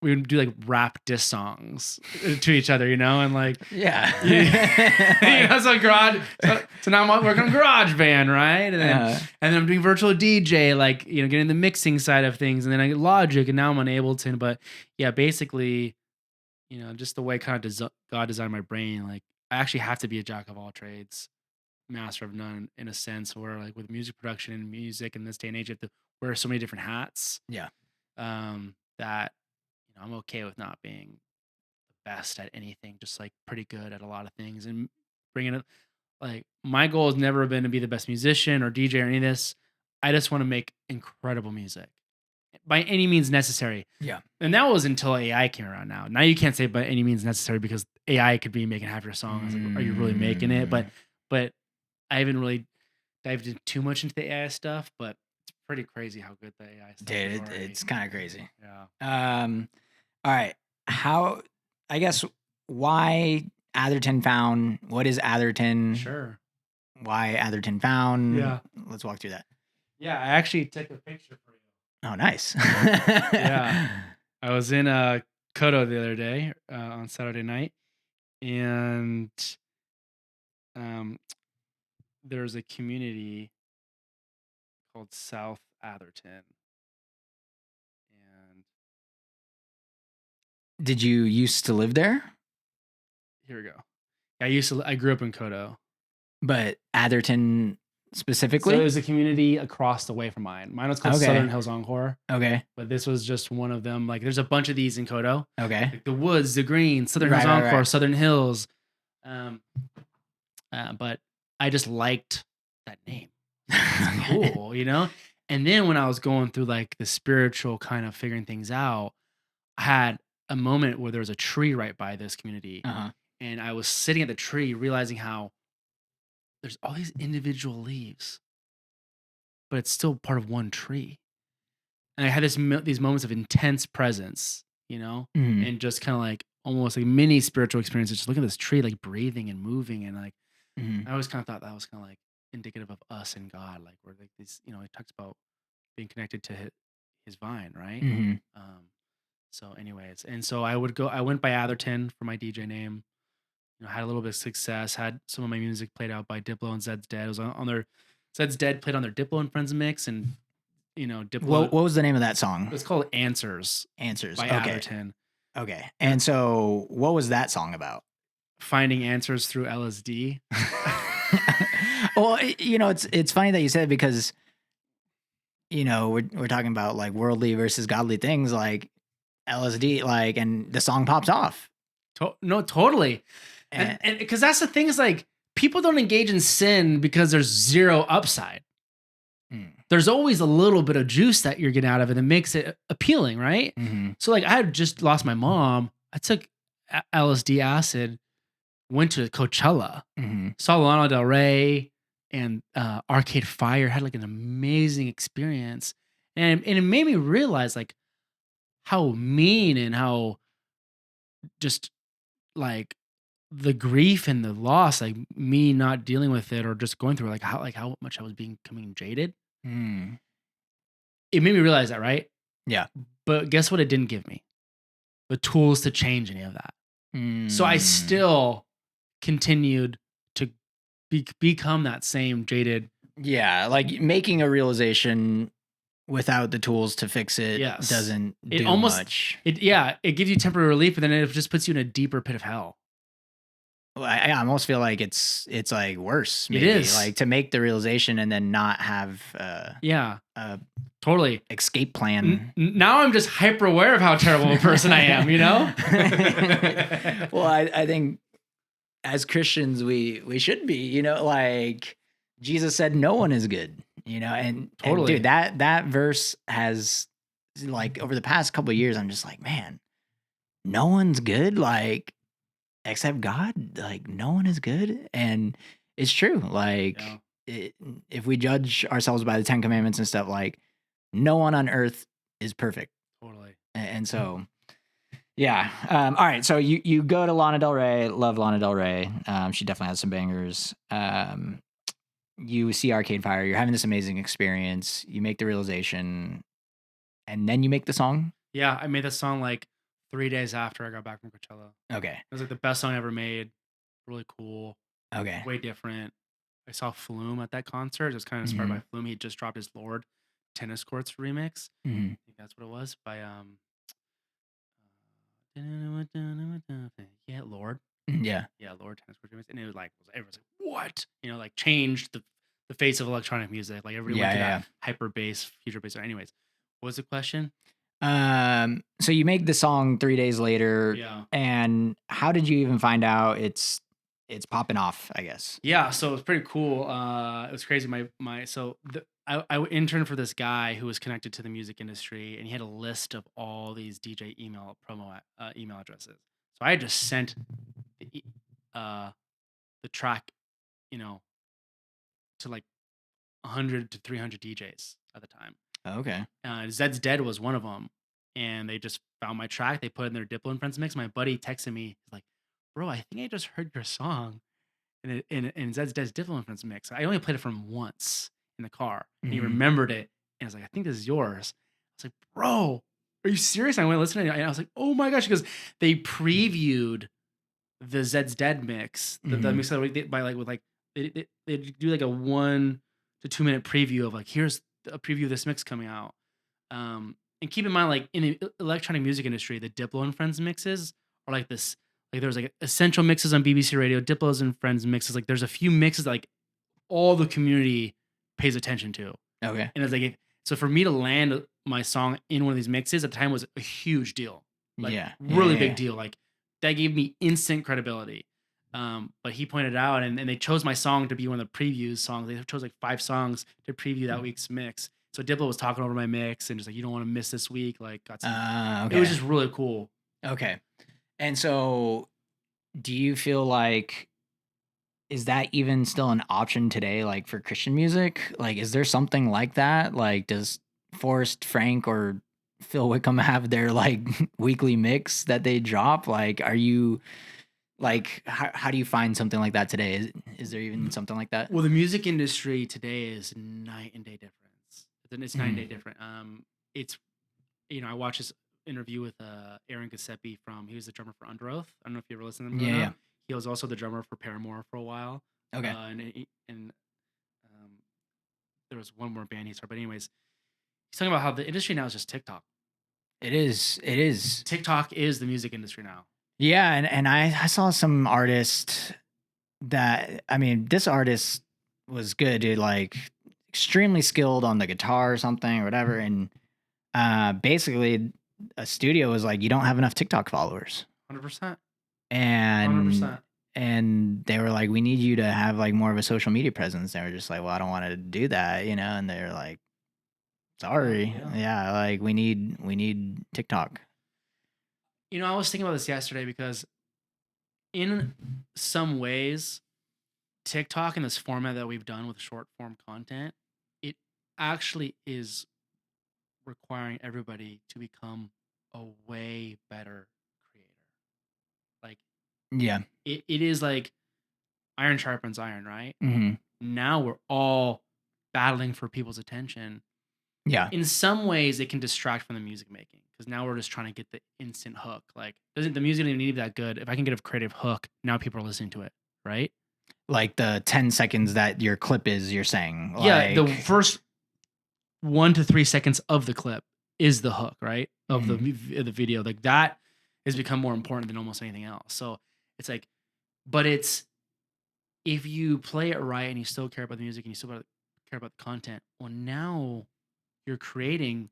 we would do like rap diss songs to each other, and like yeah. So garage. So now I'm working on GarageBand, right? And then I'm doing virtual DJ, like getting the mixing side of things, and then I get Logic, and now I'm on Ableton. But yeah, basically, just the way kind of God designed my brain, like I actually have to be a jack of all trades, master of none, in a sense, where like with music production and music in this day and age, you have to wear so many different hats. Yeah. That I'm okay with not being the best at anything, just like pretty good at a lot of things, and bringing it. Like my goal has never been to be the best musician or DJ or any of this. I just want to make incredible music by any means necessary. Yeah. And that was until AI came around. Now you can't say by any means necessary because AI could be making half your songs. Like, are you really making it? But I haven't really dived in too much into the AI stuff, but it's pretty crazy how good the AI stuff is Dude, already. it's kind of crazy. Yeah. All right. I guess, why Atherton Found? What is Atherton? Sure. Why Atherton Found? Yeah. Let's walk through that. Yeah, I actually took a picture for you. Oh, nice. Yeah. I was in Kodo the other day on Saturday night, and there's a community called South Atherton. And Did you used to live there? here we go. I grew up in Kodo. But Atherton specifically? So it was a community across the way from mine. Mine was called Okay. Southern Hills Encore, Okay. but this was just one of them. Like there's a bunch of these in Kodo. Okay. Like the Woods, the Green, Southern Hills Right, Encore, right. Southern Hills. But I just liked that name. It's cool, you know? And then when I was going through like the spiritual kind of figuring things out, I had a moment where there was a tree right by this community. Uh-huh. And I was sitting at the tree realizing how there's all these individual leaves, but it's still part of one tree. And I had these moments of intense presence, you know, Mhm. and just kind of like almost like mini spiritual experiences. Just look at this tree, like breathing and moving, and like Mhm. I always kind of thought that was kind of like indicative of us and God, like we're like these, you know, he talks about being connected to his vine, right? Mhm. So, anyways, and so I went by Atherton for my DJ name. You know, had a little bit of success. Had some of my music played out by Diplo and Zed's Dead. It was on their Zed's Dead played on their Diplo and Friends mix, and you know, Diplo. What was the name of that song? It's called Answers. Answers. By Okay. Atherton. Okay. And so, what was that song about? Finding answers through LSD. Well, you know, it's funny that you said it because, you know, we're talking about like worldly versus godly things, like LSD, like, and the song pops off. No, totally. And because that's the thing is like people don't engage in sin because there's zero upside. There's always a little bit of juice that you're getting out of it that makes it appealing, right? Mm-hmm. So like I had just lost my mom. I took LSD acid, went to Coachella, saw Lana Del Rey and Arcade Fire, had like an amazing experience. And it made me realize like how mean and how just like the grief and the loss, like me not dealing with it or just going through it, like how much I was becoming jaded. It made me realize that, right? Yeah. But guess what? It didn't give me the tools to change any of that. So I still continued to become that same jaded. Yeah, like making a realization without the tools to fix it doesn't do much. It gives you temporary relief, but then it just puts you in a deeper pit of hell. Well, I almost feel like it's like worse. Maybe. It is like to make the realization and then not have totally escape plan. Now I'm just hyper aware of how terrible a person I am, you know? Well, I think as Christians we should be, you know, like Jesus said no one is good, you know, and totally. And dude, that verse has like over the past couple of years I'm just like, man, no one's good, like except God, like no one is good. And it's true. Like if we judge ourselves by the 10 commandments and stuff, like no one on earth is perfect. Totally. And so, yeah. All right. So you go to Lana Del Rey, love Lana Del Rey. She definitely has some bangers. You see Arcade Fire, you're having this amazing experience. You make the realization and then you make the song. Yeah. I made the song like 3 days after I got back from Coachella. Okay. It was like the best song I ever made. Really cool. Okay. Way different. I saw Flume at that concert. It was kind of inspired by Flume. He just dropped his Lord Tennis Courts remix. I think that's what it was by Lord. Yeah. Yeah, Lord Tennis Courts remix. And it was like everyone's like, what? You know, like changed the face of electronic music. Like everybody went to that hyper bass, future bass. So anyways, what was the question? So you make the song 3 days later, Yeah. and how did you even find out it's popping off? I guess. Yeah, so it was pretty cool. It was crazy. I interned for this guy who was connected to the music industry, and he had a list of all these DJ email addresses. So I had just sent the uh the track, you know, to like 100 to 300 DJs at the time. Okay. Zed's Dead was one of them, and they just found my track. They put it in their Diplo and Friends mix. My buddy texted me, he's like, "Bro, I think I just heard your song." And Zed's Dead's Diplo and Friends mix. I only played it for him once in the car. And he Mhm. remembered it. And I was like, I think this is yours. I was like, bro, are you serious? And I went and listened to it, and I was like, oh my gosh, because they previewed the Zed's Dead mix, the Mhm. mix that by like with like they do like a 1 to 2 minute preview of like, here's a preview of this mix coming out. And keep in mind, like in the electronic music industry, the Diplo and Friends mixes are like this. Like there's like essential mixes on BBC Radio, Diplo's and Friends mixes. Like there's a few mixes that, like all the community pays attention to, Okay. and it's like so for me to land my song in one of these mixes at the time was a huge deal, like Yeah. Yeah. really big Yeah. deal. Like that gave me instant credibility. But he pointed out, and they chose my song to be one of the previews songs. They chose like 5 songs to preview that week's mix. So Diplo was talking over my mix and just like, you don't want to miss this week. Like, got some. It was Okay. just really cool. Okay. And so, do you feel like is that even still an option today, like for Christian music? Like, is there something like that? Like, does Forrest Frank or Phil Wickham have their like weekly mix that they drop? Like, are you like, how do you find something like that today? Is there even something like that? Well, the music industry today is night and day difference. Then it's night and day Mhm. different. It's I watched this interview with Aaron Giuseppe he was the drummer for Under Oath. I don't know if you ever listened to them Yeah. growing Yeah. up. He was also the drummer for Paramore for a while. Okay. And um, there was one more band he started. But anyways, he's talking about how the industry now is just TikTok. It is. It is. TikTok is the music industry now. Yeah, and I saw some artist that I mean, this artist was good, dude, like extremely skilled on the guitar or something or whatever. And basically a studio was like, you don't have enough TikTok followers. 100%. And 100%. and they were like, we need you to have like more of a social media presence. They were just like, well, I don't want to do that, and they're like, sorry. Yeah. Yeah, like we need TikTok. I was thinking about this yesterday because in some ways, TikTok in this format that we've done with short form content, it actually is requiring everybody to become a way better creator. Like Yeah. it is like iron sharpens iron, right? Hmm. Now we're all battling for people's attention. Yeah. In some ways, it can distract from the music making because now we're just trying to get the instant hook. Like, doesn't the music even need to be that good? If I can get a creative hook, now people are listening to it, right? Like the 10 seconds that your clip is, you're saying. Yeah, the Like, first 1 to 3 seconds of the clip is the hook, right? Of the the video. Like that has become more important than almost anything else. So it's like, but it's if you play it right and you still care about the music and you still care about the content, well, now you're creating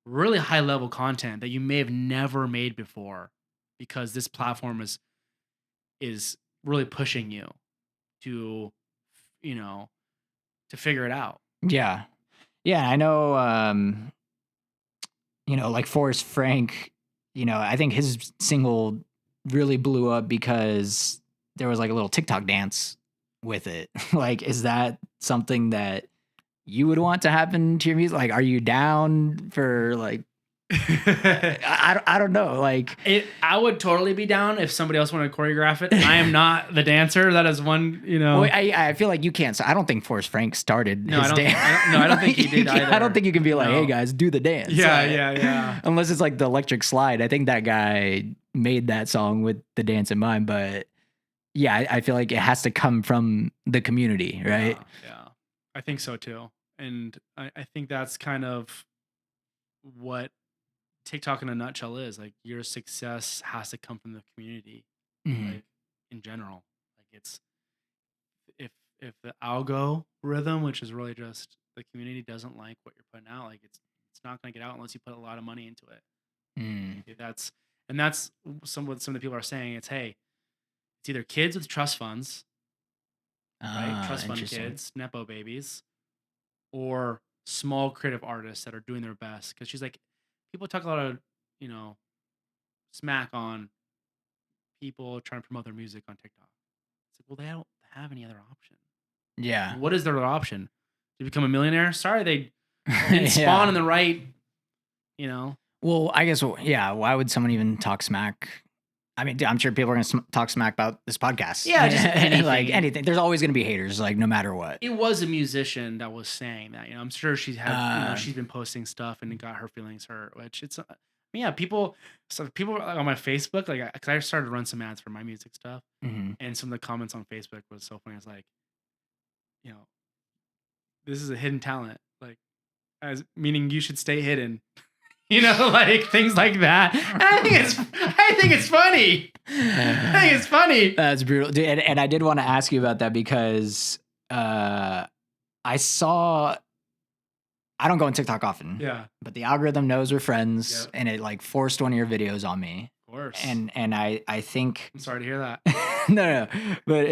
really high level content that you may have never made before because this platform is really pushing you to you know to figure it out. yeah. Yeah, I know, like Forrest Frank, I think his single really blew up because there was like a little TikTok dance with it. Like, is that something that you would want to happen to your music? Like, are you down for like, I don't know. Like, I would totally be down if somebody else wanted to choreograph it. I am not the dancer. That is one, well, I feel like you can't. So I don't think Forrest Frank started No, I his don't. dance. I don't think he did either. I don't think you can be like, No. hey guys, do the dance. Yeah, Like, yeah. Unless it's like the electric slide. I think that guy made that song with the dance in mind. But yeah, I feel like it has to come from the community, right? Yeah. I think so too. And I think that's kind of what TikTok in a nutshell is. Like your success has to come from the community, Mhm. like in general. Like it's if if the algorithm, which is really just the community, doesn't like what you're putting out, like it's It's not going to get out unless you put a lot of money into it. Mm. That's what some of the people are saying. It's, hey, it's either kids with trust funds, right? Trust fund kids, Nepo babies, or small creative artists that are doing their best. Because she's like, people talk a lot of, smack on people trying to promote their music on TikTok. It's like, well, they don't have any other option. Yeah. What is their other option? To become a millionaire? Sorry, they didn't spawn in the right, Well, I guess, why would someone even talk smack? I mean, I'm sure people are going to talk smack about this podcast. Yeah, just anything. Like anything. There's always going to be haters, like no matter what. It was a musician that was saying that. I'm sure she's had, she's been posting stuff and it got her feelings hurt. Which it's, people on my Facebook, like, because I started to run some ads for my music stuff, and some of the comments on Facebook was so funny. It's like, this is a hidden talent, like, as meaning you should stay hidden. Like things like that. And I think it's funny. I think it's funny. That's brutal. Dude, and I did want to ask you about that because I don't go on TikTok often. Yeah. But the algorithm knows we're friends, and it like forced one of your videos on me. Of course. And I think I'm sorry to hear that. no. But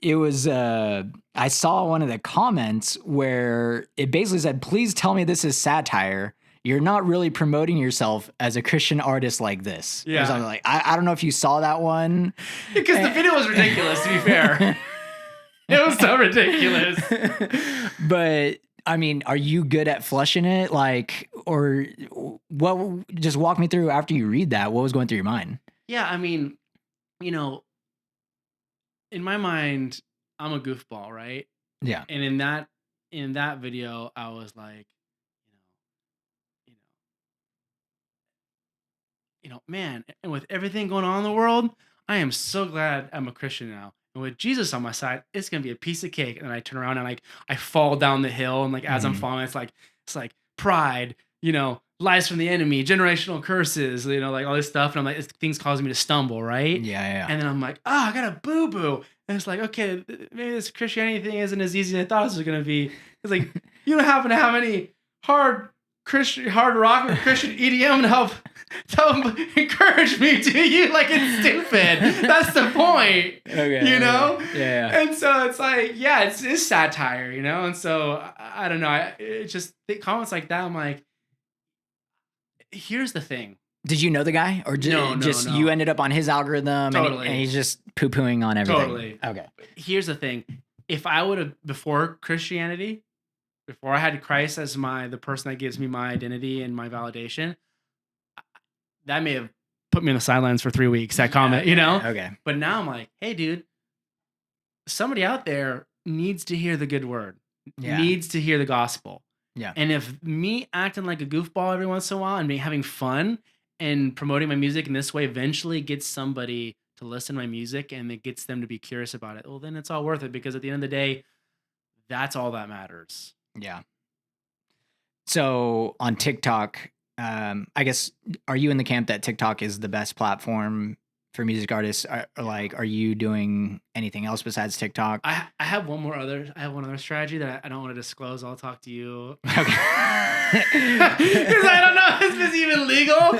it was I saw one of the comments where it basically said, "Please tell me this is satire. You're not really promoting yourself as a Christian artist like this." Yeah. Or something like, I don't know if you saw that one. Because the video was ridiculous, to be fair. It was so ridiculous. But I mean, are you good at flushing it? Like, or what? Just walk me through after you read that. What was going through your mind? Yeah, I mean, in my mind, I'm a goofball, right? Yeah. And in that video, I was like, man, and with everything going on in the world, I am so glad I'm a Christian now. And with Jesus on my side, it's gonna be a piece of cake. And then I turn around and like I fall down the hill, and like as I'm falling, it's like pride, lies from the enemy, generational curses, like all this stuff. And I'm like, things causing me to stumble, right? Yeah. And then I'm like, I got a boo-boo. And it's like, okay, maybe this Christianity thing isn't as easy as I thought it was gonna be. It's like, you don't happen to have any hard rock or Christian EDM to help encourage me, do you? Like, it's stupid. That's the point. Okay. Yeah. And so it's like, it's satire, And so I don't know. It just comments like that. I'm like, here's the thing. Did you know the guy, or no. You ended up on his algorithm? Totally. And he's just poo-pooing on everything. Totally. Okay. Here's the thing. If I would have, before Christianity, before I had Christ as the person that gives me my identity and my validation, that may have put me on the sidelines for 3 weeks, that comment, Okay. But now I'm like, hey, dude, somebody out there needs to hear the good word, needs to hear the gospel. Yeah. And if me acting like a goofball every once in a while and me having fun and promoting my music in this way eventually gets somebody to listen to my music and it gets them to be curious about it, well, then it's all worth it, because at the end of the day, that's all that matters. Yeah. So on TikTok, I guess, are you in the camp that TikTok is the best platform for music artists? Are you doing anything else besides TikTok? I have one other strategy that I don't want to disclose. I'll talk to you. Okay. Because I don't know if this is even legal.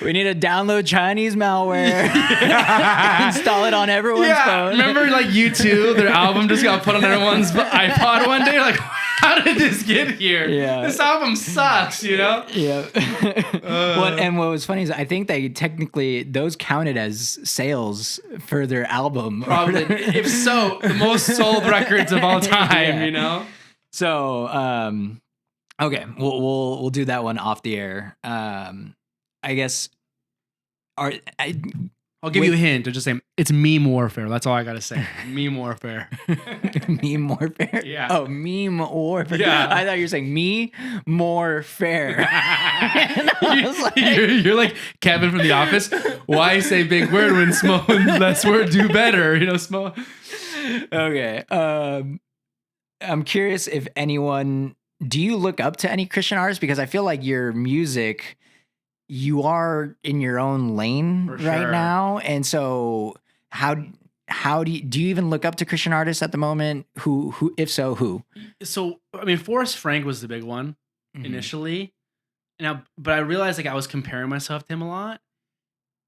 We need to download Chinese malware, install it on everyone's phone. Remember, like U2, their album just got put on everyone's iPod one day. Like, how did this get here? Yeah. This album sucks, Yeah. And what was funny is I think they technically, those counted as sales for their album. Probably. If so, the most sold records of all time, So, okay, we'll do that one off the air. I guess. I'll give you a hint. I'll just say it's meme warfare. That's all I gotta say. Meme warfare. Meme warfare? Yeah. Oh, meme warfare. Yeah. I thought you were saying me more fair. You're like Kevin from The Office. Why say big word when small less word do better? Small. Okay. I'm curious if anyone. Do you look up to any Christian artists? Because I feel like your music, you are in your own lane right now, and so how how do you even look up to Christian artists at the moment? Who if so, who? So I mean, Forrest Frank was the big one initially. Now, but I realized like I was comparing myself to him a lot,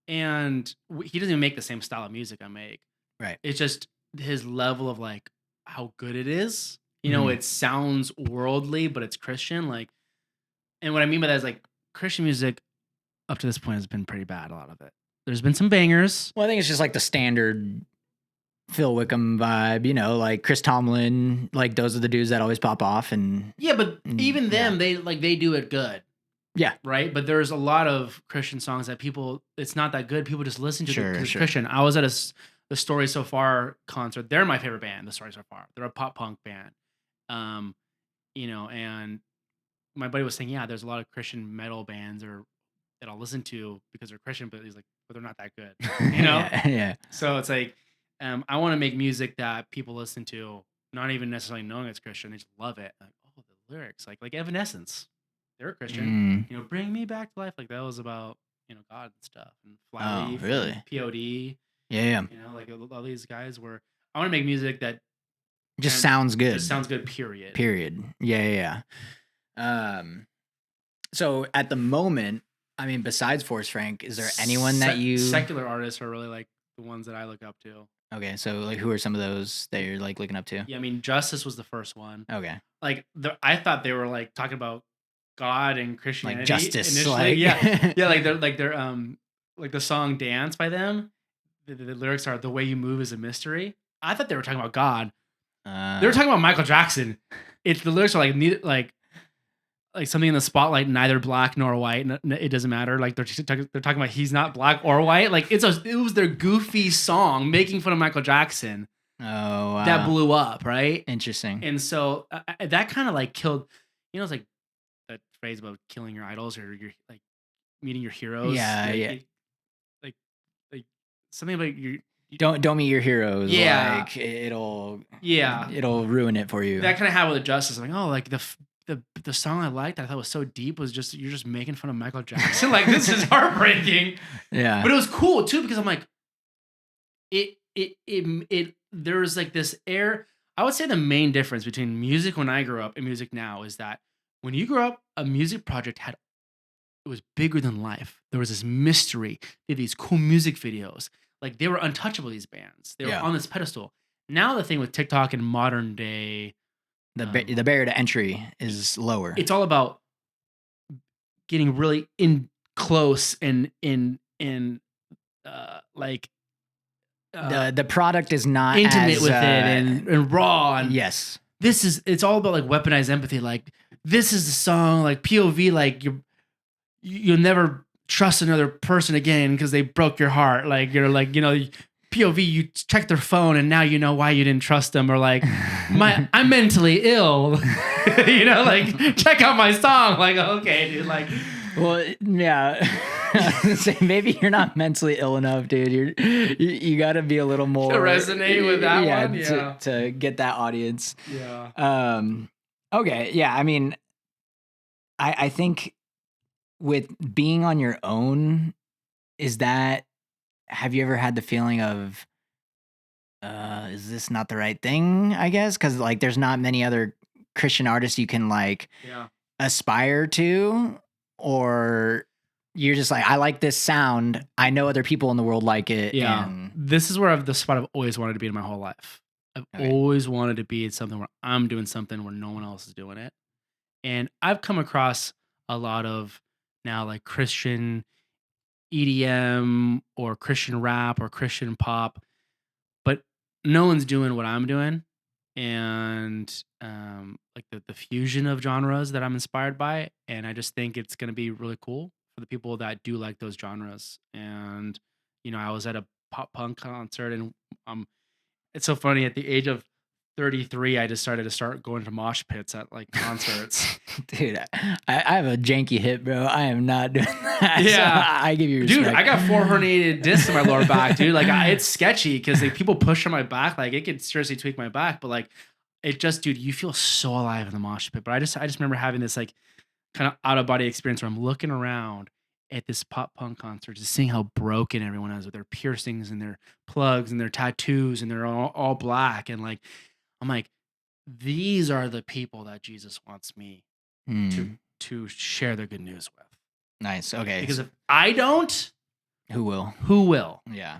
and he doesn't even make the same style of music I make. Right. It's just his level of like how good it is. You know, it sounds worldly, but it's Christian. Like, and what I mean by that is like Christian music up to this point has been pretty bad. A lot of it. There's been some bangers. Well, I think it's just like the standard Phil Wickham vibe, you know, like Chris Tomlin, like those are the dudes that always pop off. And yeah, but even them, they do it good. Yeah. Right. But there's a lot of Christian songs that people, it's not that good. People just listen to because Sure. Christian. I was at the Story So Far concert. They're my favorite band, the Story So Far. They're a pop punk band. You know, and my buddy was saying, yeah, there's a lot of Christian metal bands that I'll listen to because they're Christian, but he's like, but they're not that good. You know? Yeah. So it's like, I want to make music that people listen to, not even necessarily knowing it's Christian. They just love it. Like, oh, the lyrics, like Evanescence. They're a Christian. You know, Bring Me Back to Life. Like that was about, you know, God and stuff. And Flyleaf. Oh, really? POD. Yeah. You know, like all these guys were. I want to make music that just sounds good. Just sounds good. Period. Yeah. So at the moment, I mean, besides Forrest Frank, is there anyone that you secular artists are really like the ones that I look up to? Okay, so like, who are some of those that you're like looking up to? Yeah, I mean, Justice was the first one. Okay, like I thought they were like talking about God and Christianity, like justice, initially. Like... yeah, like they're like the song "Dance" by them. The lyrics are "The way you move is a mystery." I thought they were talking about God. They were talking about Michael Jackson. It's the lyrics are like something in the spotlight, neither black nor white. It doesn't matter. Like they're talking about he's not black or white. Like it was their goofy song making fun of Michael Jackson. Oh, wow. That blew up, right? Interesting. And so that kind of like killed. You know, it's like that phrase about killing your idols or your like meeting your heroes. Yeah. Like something about your. Don't meet your heroes. Yeah. Like it'll ruin it for you. That kind of happened with Justice. I'm like, oh, like the song I liked, I thought was so deep was just you're just making fun of Michael Jackson. Like this is heartbreaking. Yeah. But it was cool too because I'm like, there's like this air. I would say the main difference between music when I grew up and music now is that when you grew up, a music project it was bigger than life. There was this mystery. They had these cool music videos. Like they were untouchable, these bands. They were on this pedestal. Now the thing with TikTok and modern day, the barrier to entry is lower. It's all about getting really in close and like the product is not intimate as, with it and raw. And yes, it's all about like weaponized empathy. Like this is the song, like POV, like you'll never trust another person again because they broke your heart. Like you're like, you know, POV, you check their phone and now you know why you didn't trust them, or like I'm mentally ill. You know, like check out my song. Like, okay, dude, like, well, yeah. Maybe you're not mentally ill enough, dude. You got to be a little more to resonate with that one. Yeah. To get that audience. Yeah. Okay. Yeah. I mean, I think with being on your own, have you ever had the feeling of, is this not the right thing? I guess. 'Cause like, there's not many other Christian artists you can like aspire to, or you're just like, I like this sound. I know other people in the world like it. Yeah. And this is where the spot I've always wanted to be in my whole life. I've always wanted to be in something where I'm doing something where no one else is doing it. And I've come across a lot of now like Christian EDM or Christian rap or Christian pop, but no one's doing what I'm doing. And like the fusion of genres that I'm inspired by. And I just think it's going to be really cool for the people that do like those genres. And, you know, I was at a pop punk concert and it's so funny, at the age of 33, I just started going to mosh pits at like concerts. Dude, I have a janky hip, bro. I am not doing that. Yeah. So I give you respect. Dude, I got 4 herniated discs in my lower back, dude. Like it's sketchy because like, people push on my back. Like it could seriously tweak my back, but like it just, dude, you feel so alive in the mosh pit. But I just remember having this like kind of out of body experience where I'm looking around at this pop punk concert, just seeing how broken everyone is with their piercings and their plugs and their tattoos, and they're all black. And like, I'm like, these are the people that Jesus wants me to Mm, to share the good news with. nice. Okay. Because if I don't, Who will? who will? Yeah.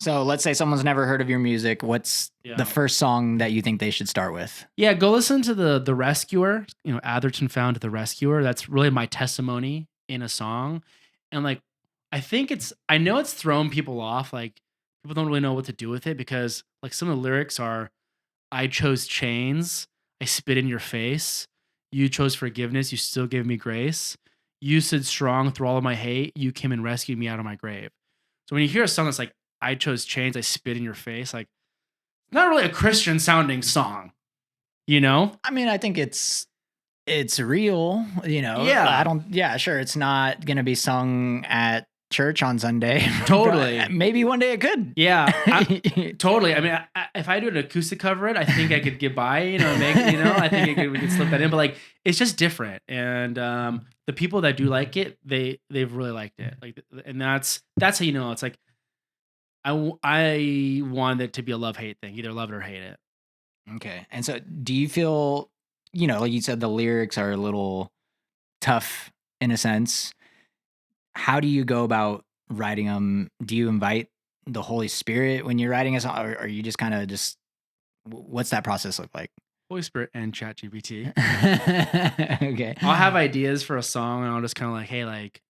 So let's say someone's never heard of your music. What's Yeah. the first song that you think they should start with? Yeah, go listen to the Rescuer. Atherton Found the Rescuer. That's really my testimony in a song. And like, I know it's thrown people off. Like, people don't really know what to do with it because like some of the lyrics are, I chose chains, I spit in your face. You chose forgiveness, you still gave me grace. You stood strong through all of my hate. You came and rescued me out of my grave. So when you hear a song that's like, I chose chains, I spit in your face, like, not really a Christian sounding song, you know? I mean, I think it's real, Yeah. yeah, sure. It's not going to be sung at church on Sunday. Totally. But maybe one day it could. Yeah, totally. I mean, if I do an acoustic cover it, I think I could get by. I think we could slip that in. But like, it's just different. And the people that do like it, they've really liked it. Like, and that's how you know. It's like I want it to be a love hate thing. Either love it or hate it. Okay. And so do you feel, like you said, the lyrics are a little tough in a sense. How do you go about writing them? Do you invite the Holy Spirit when you're writing a song, or are you just kind of what's that process look like? Holy Spirit and ChatGPT. Okay. I'll have ideas for a song, and I'll just kind of like, hey, like,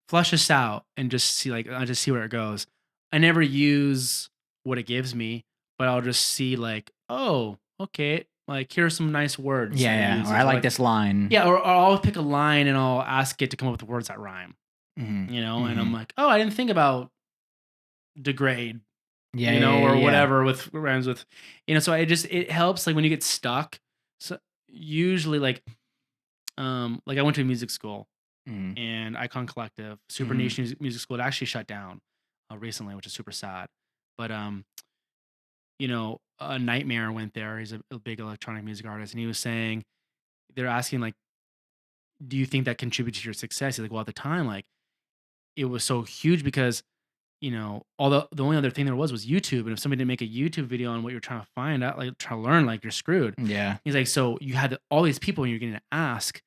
flush this out, and just see, like, I'll just see where it goes. I never use what it gives me, but I'll just see, like, oh, okay, like, here's some nice words. Yeah. Or I like this line. Yeah, or I'll pick a line and I'll ask it to come up with words that rhyme. Mhm. And I'm like, oh, I didn't think about degrade, Yeah. or whatever with rhymes with, so it helps like when you get stuck. So usually like I went to a music school Mhm. and Icon Collective, super Mhm. niche music school. It actually shut down recently, which is super sad. But a Nightmare went there. He's a big electronic music artist, and he was saying, they're asking like, do you think that contributed to your success? He's like, well, at the time, like, it was so huge because although the only other thing there was YouTube, and if somebody didn't make a YouTube video on what you're trying to find out, like try to learn, like, you're screwed. Yeah. He's like, so you had all these people and you're getting to ask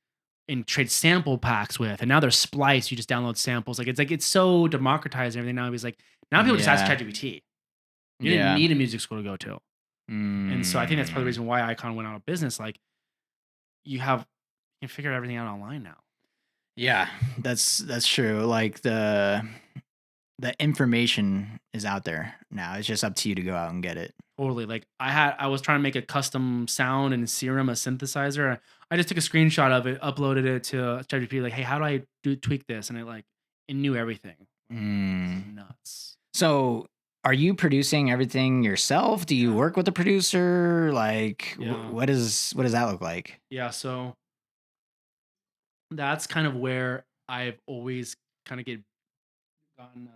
and trade sample packs with, and now they're spliced. You just download samples. It's so democratized and everything now. He's like, now people just ask Yeah. ChatGPT. You didn't need a music school to go to. And so I think that's part of the reason why Icon went out of business. Like, you can figure everything out online now. Yeah, that's true. Like the information is out there now. It's just up to you to go out and get it. Totally. Like, I was trying to make a custom sound in Serum, a synthesizer. I just took a screenshot of it, uploaded it to ChatGPT, like, hey, how do I tweak this? And it knew everything. It's nuts. So are you producing everything yourself? Do you work with a producer? Like, Yeah. what does that look like? Yeah. So that's kind of where I've always kind of gotten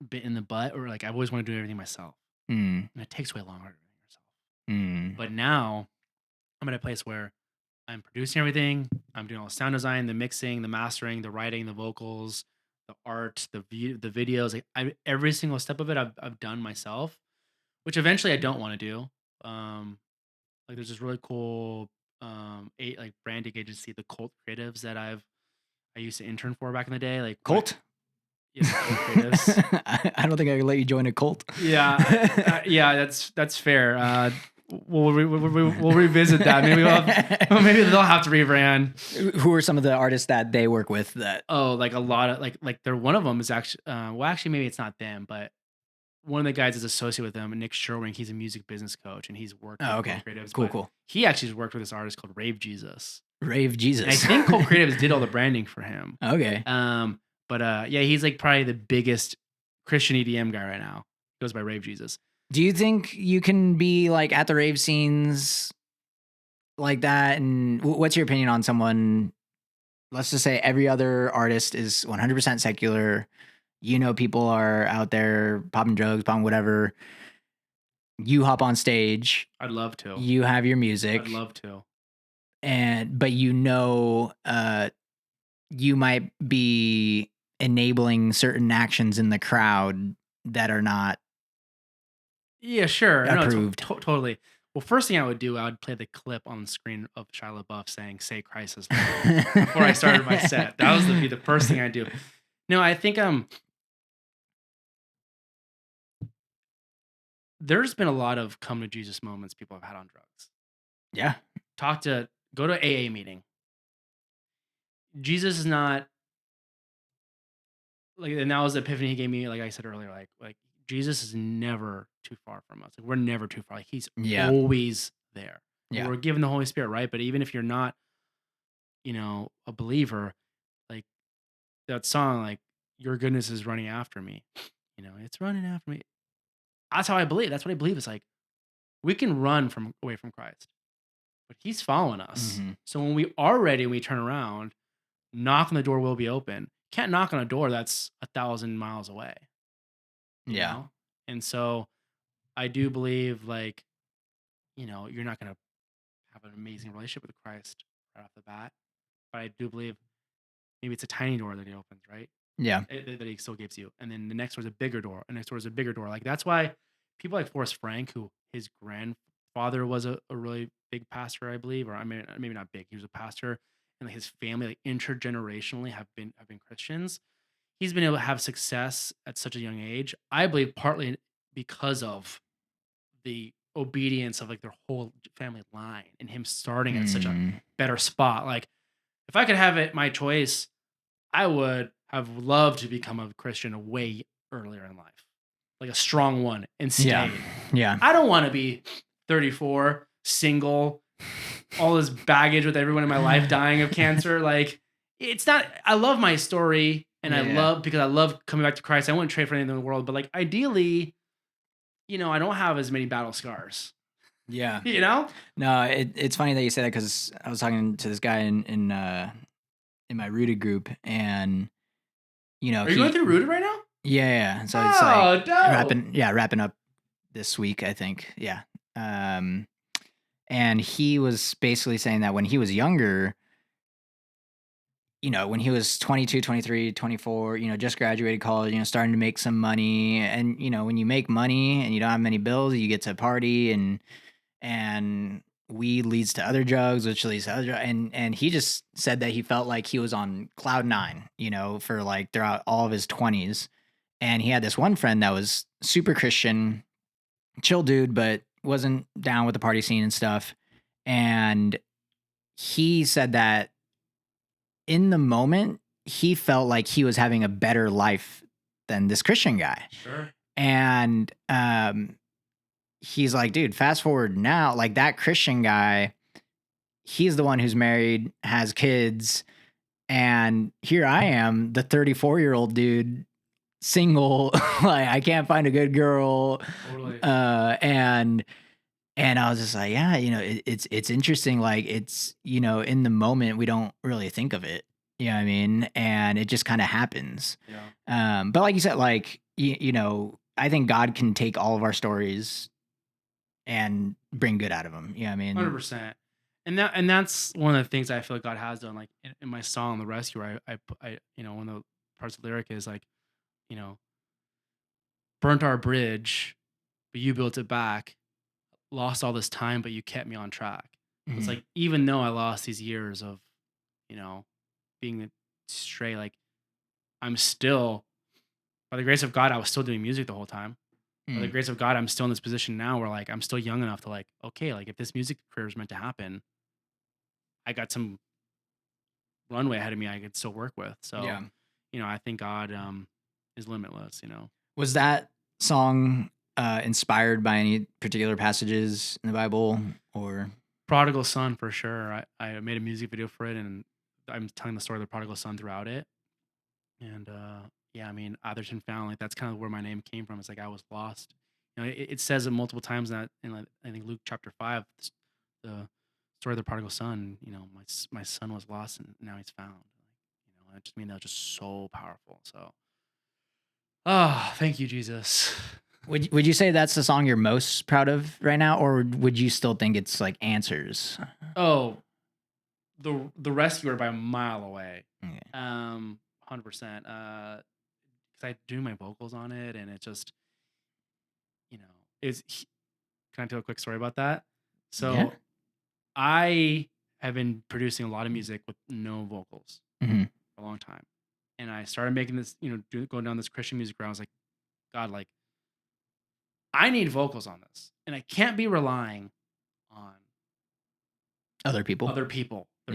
bit in the butt, or like, I've always wanted to do everything myself. And it takes way longer to do it yourself. But now I'm at a place where I'm producing everything. I'm doing all the sound design, the mixing, the mastering, the writing, the vocals, the art, the videos. Like, every single step of it, I've done myself, which eventually I don't want to do. Like, there's this really cool branding agency, the Cult Creatives, that I used to intern for back in the day. Like, Cult? Yeah, Cult Creatives. I don't think I could let you join a cult. Yeah, yeah, that's fair. We'll revisit that. Maybe they'll have to rebrand. Who are some of the artists that they work with that? Oh, like a lot of like they're one of them is actually actually maybe it's not them, but one of the guys is associated with them, Nick Sherwing. He's a music business coach, and he's worked with okay. Cult Creatives. Cool. He actually has worked with this artist called Rave Jesus. Rave Jesus. And I think Cult Creatives did all the branding for him. Okay. But yeah, he's like probably the biggest Christian EDM guy right now. He goes by Rave Jesus. Do you think you can be like at the rave scenes like that? And what's your opinion on someone? Let's just say every other artist is 100% secular. People are out there popping drugs, popping whatever. You hop on stage. I'd love to. You have your music. I'd love to. But you might be enabling certain actions in the crowd that are not Yeah, sure. No, approved. totally. Well, first thing I would do, I would play the clip on the screen of Shia LaBeouf saying "Say Christ is Lord" before I started my set. That was be the first thing I do. No, I think there's been a lot of come to Jesus moments people have had on drugs. Yeah. Go to AA meeting. Jesus is not like, and that was the epiphany he gave me. Like I said earlier, like Jesus is never too far from us. Like we're never too far. Like he's Yeah. always there. Yeah. We're given the Holy Spirit, right? But even if you're not, a believer, like that song, like your goodness is running after me. It's running after me. That's how I believe. That's what I believe. It's like we can run away from Christ, but He's following us. Mm-hmm. So when we are ready and we turn around, knock on the door will be open. Can't knock on a door that's 1,000 miles away. You know? And so I do believe like, you're not going to have an amazing relationship with Christ right off the bat, but I do believe maybe it's a tiny door that He opens, right? Yeah. That He still gives you. And then the next door is a bigger door. And next door is a bigger door. Like that's why people like Forrest Frank, who his grandfather was a really big pastor, I believe, or I mean, maybe not big, he was a pastor, and like his family, like intergenerationally, have been Christians. He's been able to have success at such a young age. I believe partly because of the obedience of like their whole family line and him starting at such a better spot. Like if I could have it my choice, I would have loved to become a Christian way earlier in life, like a strong one, and stay. Yeah. I don't want to be 34, single, all this baggage with everyone in my life dying of cancer. Like it's not. I love my story, and I love coming back to Christ. I wouldn't trade for anything in the world, but like ideally, I don't have as many battle scars. Yeah. No, it's funny that you say that because I was talking to this guy in my Rooted group, and are you going through Rooted right now? Yeah. So it's like dope. wrapping up this week, I think. Yeah. And he was basically saying that when he was younger, when he was 22, 23, 24, just graduated college, starting to make some money. And, when you make money and you don't have many bills, you get to party and weed leads to other drugs, which leads to other drugs. And he just said that he felt like he was on cloud nine, for like throughout all of his 20s. And he had this one friend that was super Christian, chill dude, but wasn't down with the party scene and stuff. And he said that in the moment, he felt like he was having a better life than this Christian guy. Sure. And he's like, dude, fast forward now, like that Christian guy, he's the one who's married, has kids. And here I am, the 34-year-old dude, single, like I can't find a good girl. Totally. And I was just like, yeah, it's interesting. Like it's, in the moment we don't really think of it. You know what I mean? And it just kind of happens. Yeah. But like you said, like, I think God can take all of our stories and bring good out of them. You know what I mean? 100%. And that's one of the things I feel like God has done. Like in my song, "The Rescuer," I one of the parts of the lyric is like, burnt our bridge, but you built it back. Lost all this time, but you kept me on track. Mm-hmm. It's like even though I lost these years of, being stray, like I'm still, by the grace of God, I was still doing music the whole time. By the grace of God, I'm still in this position now where like I'm still young enough to like, okay, like if this music career is meant to happen, I got some runway ahead of me I could still work with. So, I think God is limitless, Was that song inspired by any particular passages in the Bible or? Prodigal Son for sure. I made a music video for it, and I'm telling the story of the prodigal son throughout it. And Atherton Found, like that's kind of where my name came from. It's like I was lost. It says it multiple times in like, I think Luke chapter 5, the story of the prodigal son. My son was lost and now he's found. I just mean that was just so powerful. So, thank you, Jesus. Would you say that's the song you're most proud of right now, or would you still think it's like Answers? Oh, the rescuer by a mile away. Okay. 100%. Because I do my vocals on it, and it just, is. Can I tell a quick story about that? So Yeah. I have been producing a lot of music with no vocals Mm-hmm. for a long time, and I started making this, going down this Christian music route. I was like, God, like, I need vocals on this, and I can't be relying on Other people. They're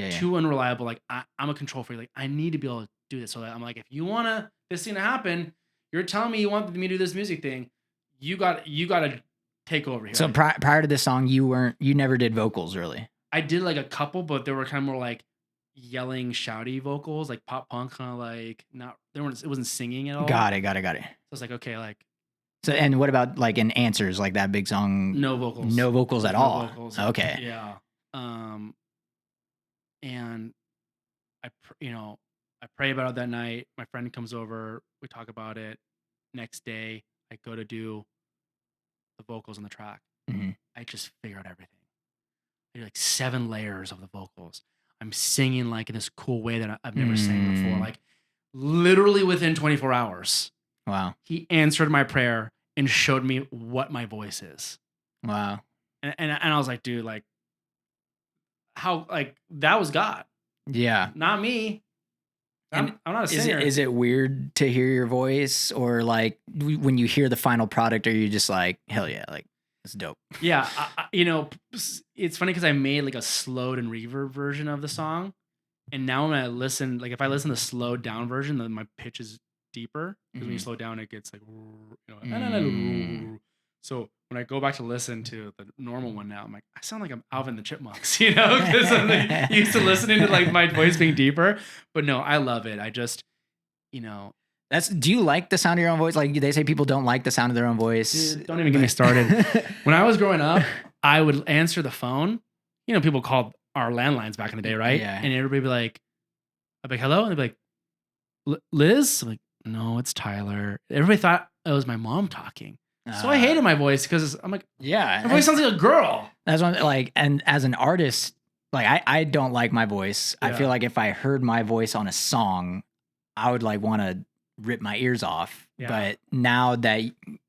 Yeah. too unreliable. Like, I'm a control freak. Like, I need to be able to do this. So that I'm like, if you want this thing to happen, you're telling me you want me to do this music thing. You got to take over here. So prior to this song, you never did vocals, really? I did like a couple, but they were kind of more like yelling, shouty vocals, like pop punk, kind of like it wasn't singing at all. Got it. So I was like, okay, like. So, and what about like in Answers, like that big song? No vocals. No vocals at all. Vocals. Okay. Yeah. And I pray about it that night. My friend comes over. We talk about it. Next day, I go to do the vocals on the track. Mm-hmm. I just figure out everything. I do like 7 layers of the vocals. I'm singing like in this cool way that I've never sang before. Like literally within 24 hours. Wow. He answered my prayer and showed me what my voice is. Wow. And I was like, dude, like, how, like, that was God. Yeah. Not me. I'm not a singer. Is it weird to hear your voice, or like when you hear the final product, are you just like, hell yeah, like it's dope? Yeah. It's funny because I made like a slowed and reverb version of the song. And now when I listen, like if I listen to the slowed down version, then my pitch is deeper. Because when you slow down, it gets like, So when I go back to listen to the normal one now, I'm like, I sound like I'm Alvin the Chipmunks, because I'm like, used to listening to like my voice being deeper. But no, I love it. I just, do you like the sound of your own voice? Like they say people don't like the sound of their own voice. Dude, don't even get me started. When I was growing up, I would answer the phone. People called our landlines back in the day, right? Yeah. And everybody would be like, I'd be like, hello? And they'd be like, Liz? I'm like, no, it's Tyler. Everybody thought it was my mom talking. So I hated my voice because I'm like, yeah, my voice sounds like a girl. That's one, like, and as an artist, like I don't like my voice. Yeah. I feel like if I heard my voice on a song, I would like want to rip my ears off. Yeah. But now that,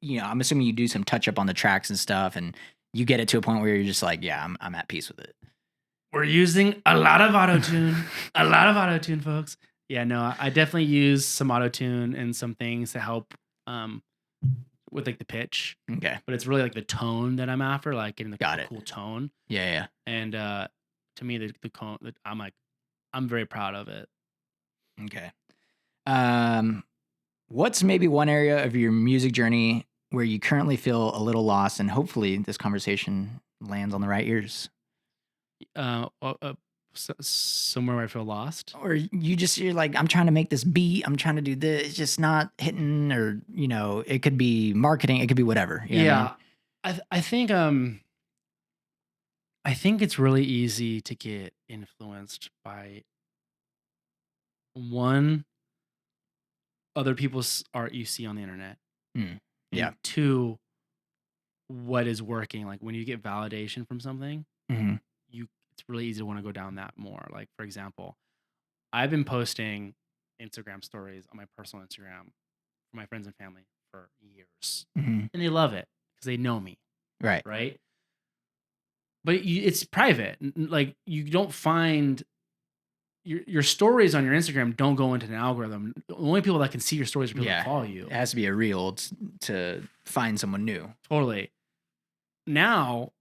I'm assuming you do some touch up on the tracks and stuff, and you get it to a point where you're just like, yeah, I'm at peace with it. We're using a lot of auto-tune, folks. Yeah, no, I definitely use some auto-tune and some things to help with like the pitch. Okay. But it's really like the tone that I'm after, like getting the cool tone. Yeah. And to me, the tone, I'm very proud of it. Okay. What's maybe one area of your music journey where you currently feel a little lost, and hopefully this conversation lands on the right ears? Somewhere where I feel lost, or you're like, I'm trying to make this beat, I'm trying to do this, it's just not hitting, or it could be marketing, it could be whatever. I think it's really easy to get influenced by one, other people's art you see on the internet. Yeah. And 2, what is working. Like when you get validation from something, it's really easy to want to go down that more. Like, for example, I've been posting Instagram stories on my personal Instagram for my friends and family for years. And they love it because they know me. Right? But it's private. Like, you don't find... Your stories on your Instagram don't go into an algorithm. The only people that can see your stories are people that follow you. It has to be a reel to find someone new. Totally. Now...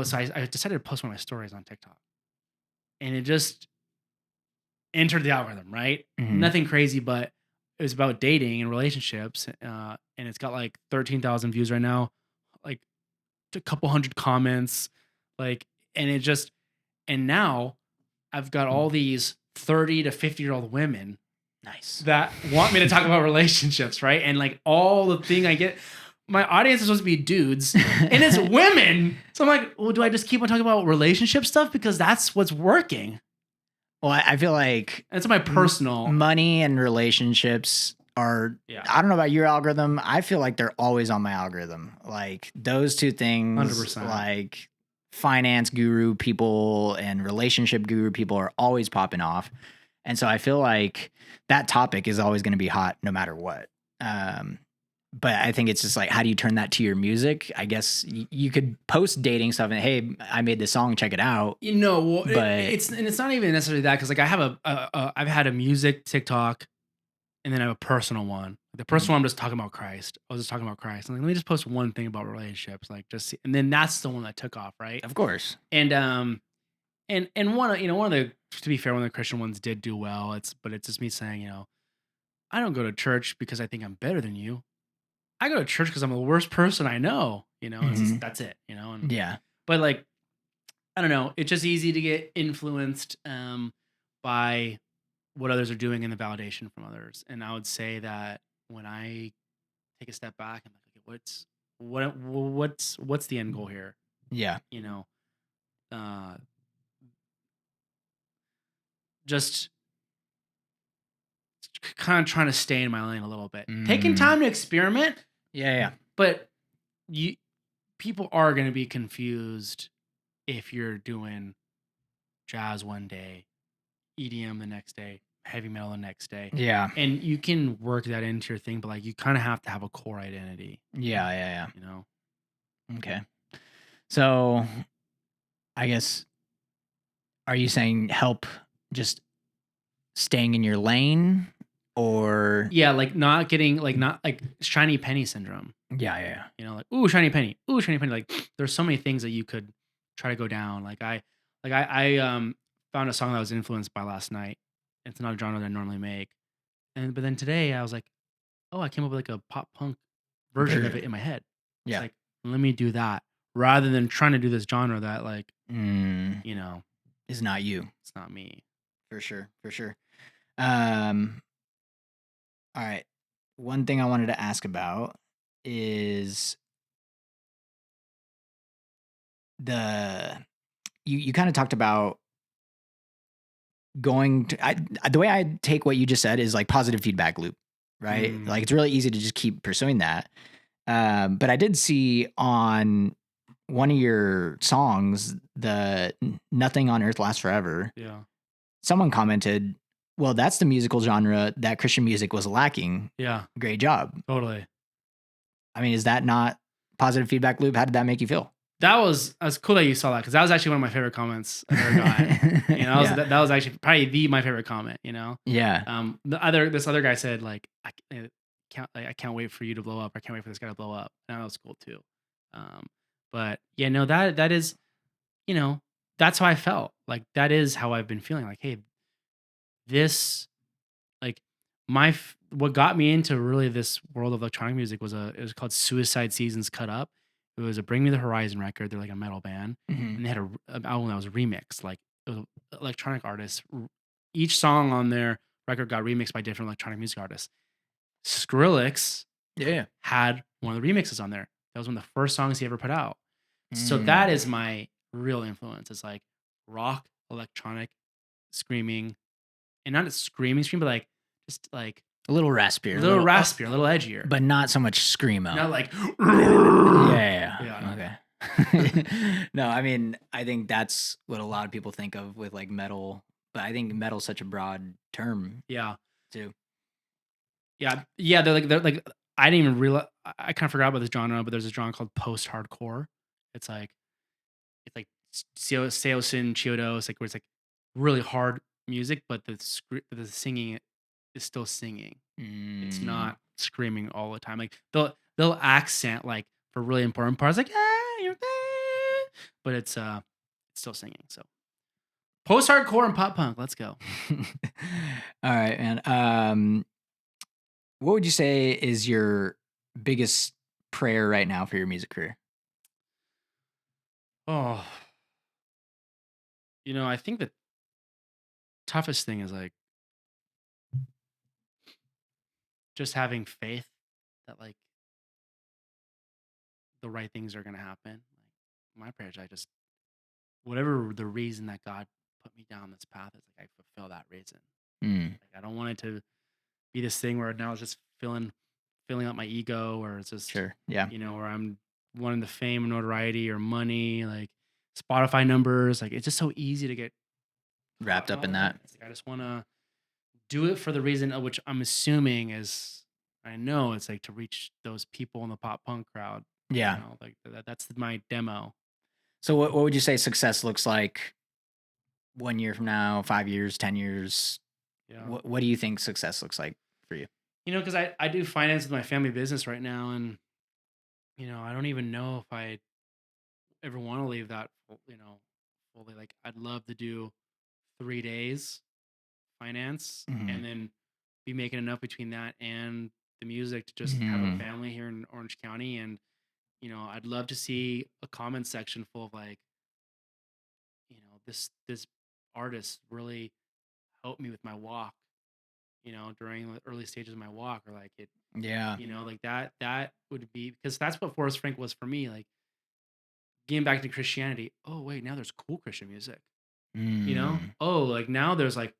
So I decided to post one of my stories on TikTok, and it just entered the algorithm, right? Nothing crazy, but it was about dating and relationships, and it's got like 13,000 views right now, like a couple hundred comments, like, and now I've got all these 30 to 50-year-old women, that want me to talk about relationships, right? And like all the thing I get. My audience is supposed to be dudes, and it's women. So I'm like, well, do I just keep on talking about relationship stuff because that's what's working? Well, I feel like that's my personal money and relationships are. Yeah. I don't know about your algorithm. I feel like they're always on my algorithm. Like those two things, 100%. like finance guru people and relationship guru people are always popping off. And so I feel like that topic is always going to be hot no matter what. But I think it's just like, how do you turn that to your music? I guess you could post dating stuff and, hey, I made this song, check it out. Well, But it's not even necessarily that, because like I have I've had a music TikTok, and then I have a personal one. The personal one, I'm just talking about Christ. I was just talking about Christ. I'm like, let me just post one thing about relationships, like just see, and then that's the one that took off, right? of course. And one of one of the, to be fair, one of the Christian ones did do well. But it's just me saying, I don't go to church because I think I'm better than you. I go to church because I'm the worst person I know. It's just, that's it. And Yeah. but like, I don't know. It's just easy to get influenced by what others are doing and the validation from others. And I would say that when I take a step back, I'm like, okay, what's the end goal here? Yeah. Just kind of trying to stay in my lane a little bit, taking time to experiment. Yeah. But people are going to be confused if you're doing jazz one day, EDM the next day, heavy metal the next day. Yeah. And you can work that into your thing, but like you kind of have to have a core identity. Yeah. Okay. So I guess, are you saying help just staying in your lane, or like not getting not like shiny penny syndrome. Yeah. Like, ooh, shiny penny. Like there's so many things that you could try to go down. Like I found a song that I was influenced by last night. It's not a genre that I normally make. But then today I was like, oh, I came up with like a pop punk version of it in my head. Yeah. It's like, let me do that rather than trying to do this genre that like, is not you. It's not me. For sure. All right. One thing I wanted to ask about is you kind of talked about going to, the way I take what you just said is like positive feedback loop, right? Like it's really easy to just keep pursuing that. But I did see on one of your songs, the Nothing on Earth Lasts Forever. Yeah. Someone commented, well, that's the musical genre that Christian music was lacking. Yeah. Great job. Totally. I mean, is that not positive feedback loop? How did that make you feel? That was cool that you saw that, because that was actually one of my favorite comments I've ever gotten. That was actually probably my favorite comment. Yeah. This other guy said like, I can't wait for you to blow up. I can't wait for this guy to blow up. And that was cool too. But yeah, no, that is, that's how I felt. Like that is how I've been feeling. Like, hey, this, like what got me into really this world of electronic music was it was called Suicide Seasons Cut Up. It was a Bring Me the Horizon record. They're like a metal band, and they had an album that was remixed. Like it was electronic artists. Each song on their record got remixed by different electronic music artists. Skrillex had one of the remixes on there. That was one of the first songs he ever put out. So that is my real influence. It's like rock, electronic, screaming, and not a scream, but like just like a little raspier, a little edgier, but not so much screamo. Not like yeah. Okay. No, I mean, I think that's what a lot of people think of with like metal, but I think metal's such a broad term. Yeah. Too. Yeah. They're like I didn't even realize. I kind of forgot about this genre, but there's a genre called post-hardcore. It's like Seosin Chiodo. It's like where it's like really hard music, but the singing is still singing. It's not screaming all the time. Like they'll accent like for really important parts, like but it's still singing. So post-hardcore and pop punk. Let's go. All right, man. What would you say is your biggest prayer right now for your music career? Oh, I think the toughest thing is like just having faith that like the right things are gonna happen. Like my prayers, I just, whatever the reason that God put me down this path is, like I fulfill that reason. Like I don't want it to be this thing where now it's just filling up my ego, or it's just Sure. Yeah. where I'm wanting the fame and notoriety or money. Like Spotify numbers. Like, it's just so easy to get Wrapped caught up in all that. It's like, I just want to do it for the reason of which I'm assuming is, I know it's like to reach those people in the pop punk crowd. Yeah. Like that's my demo. So what would you say success looks like 1 year from now, 5 years, 10 years? Yeah. What do you think success looks like for you? Because I do finance with my family business right now, and I don't even know if I ever want to leave that, fully. Like, I'd love to do 3 days finance Mhm. and then be making enough between that and the music to just have a Mhm. family here in Orange County. And I'd love to see a comment section full of like, this artist really helped me with my walk, during the early stages of my walk, or like it, Yeah. like that would be, because that's what Forrest Frank was for me. Like, getting back to Christianity. Oh wait, now there's cool Christian music. Mm. Oh, like now there's like,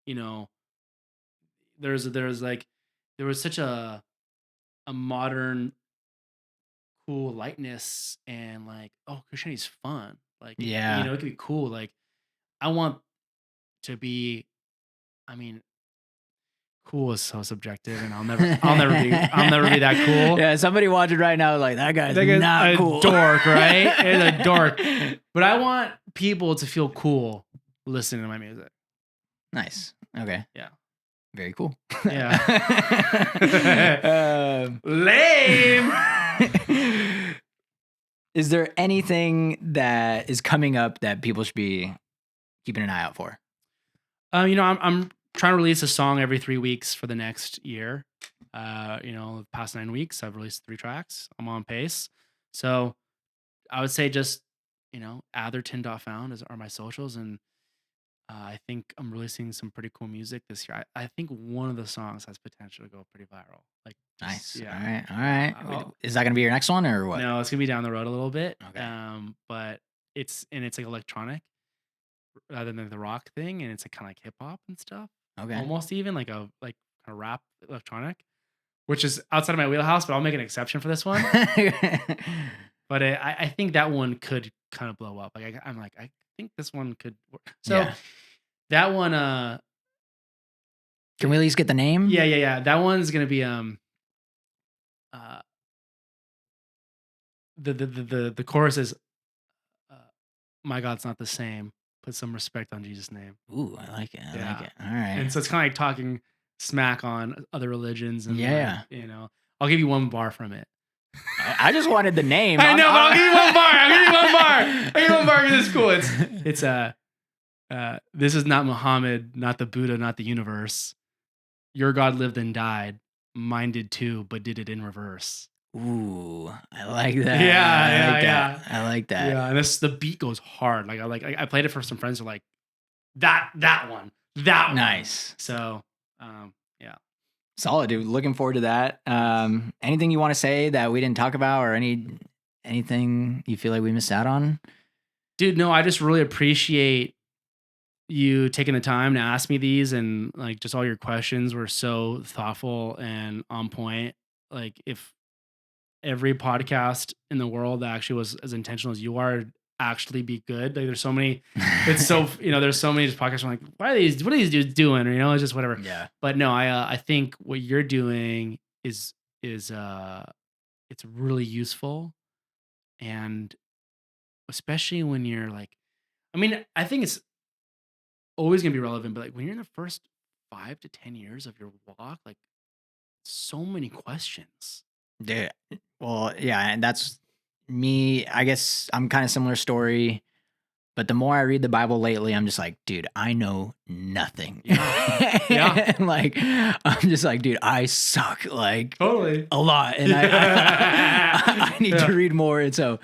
you know, there's like, there was such a modern cool lightness, and like, oh, Christianity's fun. Like Yeah. it could be cool. Like, I want to be, I mean, cool is so subjective, and I'll never be that cool. Yeah, somebody watching right now like that guy's That guy's not a cool. dork, right? He's a dork. But I want people to feel cool listening to my music. Nice. Okay. Yeah. Very cool. Yeah. Lame. Is there anything that is coming up that people should be keeping an eye out for? I'm trying to release a song every 3 weeks for the next year. The past 9 weeks, I've released 3 tracks. I'm on pace. So I would say just, Atherton.Found are my socials. And I think I'm releasing some pretty cool music this year. I think one of the songs has potential to go pretty viral. Like, Nice. yeah. All right. Is that going to be your next one or what? No, it's gonna be down the road a little bit. Okay. But it's like electronic rather than the rock thing, and it's like kind of like hip hop and stuff. Okay. Almost even like a kind of rap electronic, which is outside of my wheelhouse. But I'll make an exception for this one. But I think that one could kind of blow up. Like, I'm like, I think this one could work. So Yeah. that one, Can we at least get the name? yeah. That one's gonna be the chorus is, my God's not the same. Put some respect on Jesus' name. Ooh, I like it. I Yeah. like it. All right. And so it's kind of like talking smack on other religions. And Yeah. like, I'll give you one bar from it. I just wanted the name. I know, but I'll give you one bar. I'll give you one bar because it's cool. It's this is not Muhammad, not the Buddha, not the universe. Your God lived and died. Mine did too, but did it in reverse. Ooh, I like that. Yeah. I like that. Yeah, and the beat goes hard. Like, I played it for some friends who are like, that one. Nice. So, yeah. Solid, dude. Looking forward to that. Anything you want to say that we didn't talk about, or anything you feel like we missed out on? Dude, no, I just really appreciate you taking the time to ask me these, and like just all your questions were so thoughtful and on point. Like, if every podcast in the world that actually was as intentional as you are actually be good. Like, there's so many, it's so, there's so many podcasts. I'm like, what are these dudes doing? Or, it's just whatever. Yeah. But no, I think what you're doing is it's really useful. And especially when you're like, I think it's always going to be relevant, but like when you're in the first 5 to 10 years of your walk, like, so many questions. Yeah. Well, yeah, and that's me. I guess I'm kind of similar story, but the more I read the Bible lately, I'm just like, dude, I know nothing. Yeah. And like, I'm just like, dude, I suck like Totally a lot, and I need to read more. And so,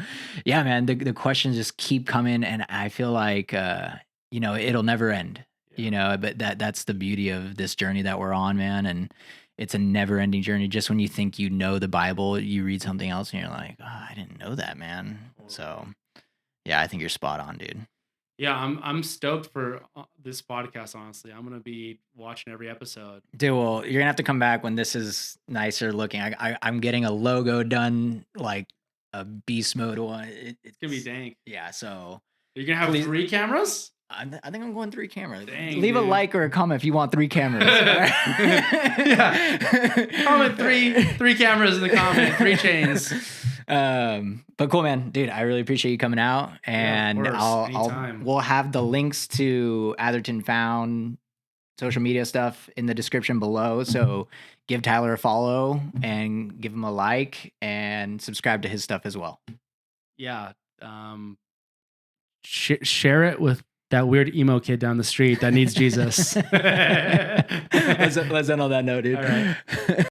yeah, man, the questions just keep coming, and I feel like it'll never end. But that's the beauty of this journey that we're on, man, and it's a never-ending journey. Just when you think you know the Bible, you read something else, and you're like, oh, I didn't know that, man. So, yeah, I think you're spot on, dude. Yeah, I'm stoked for this podcast. Honestly, I'm gonna be watching every episode. Dude, well, you're gonna have to come back when this is nicer looking. I'm getting a logo done like a beast mode one. It's gonna be dank. Yeah, so You're gonna have Please- 3 cameras? I think I'm going 3 cameras. Dang, Leave a dude. like or a comment if you want 3 cameras. Yeah. Comment 3 cameras in the comment, 3 chains. But cool, man, dude. I really appreciate you coming out, and course, anytime. we'll have the links to Atherton Found social media stuff in the description below. So give Tyler a follow and give him a like and subscribe to his stuff as well. Yeah. Share it with that weird emo kid down the street that needs Jesus. Let's end on that note, dude. All right.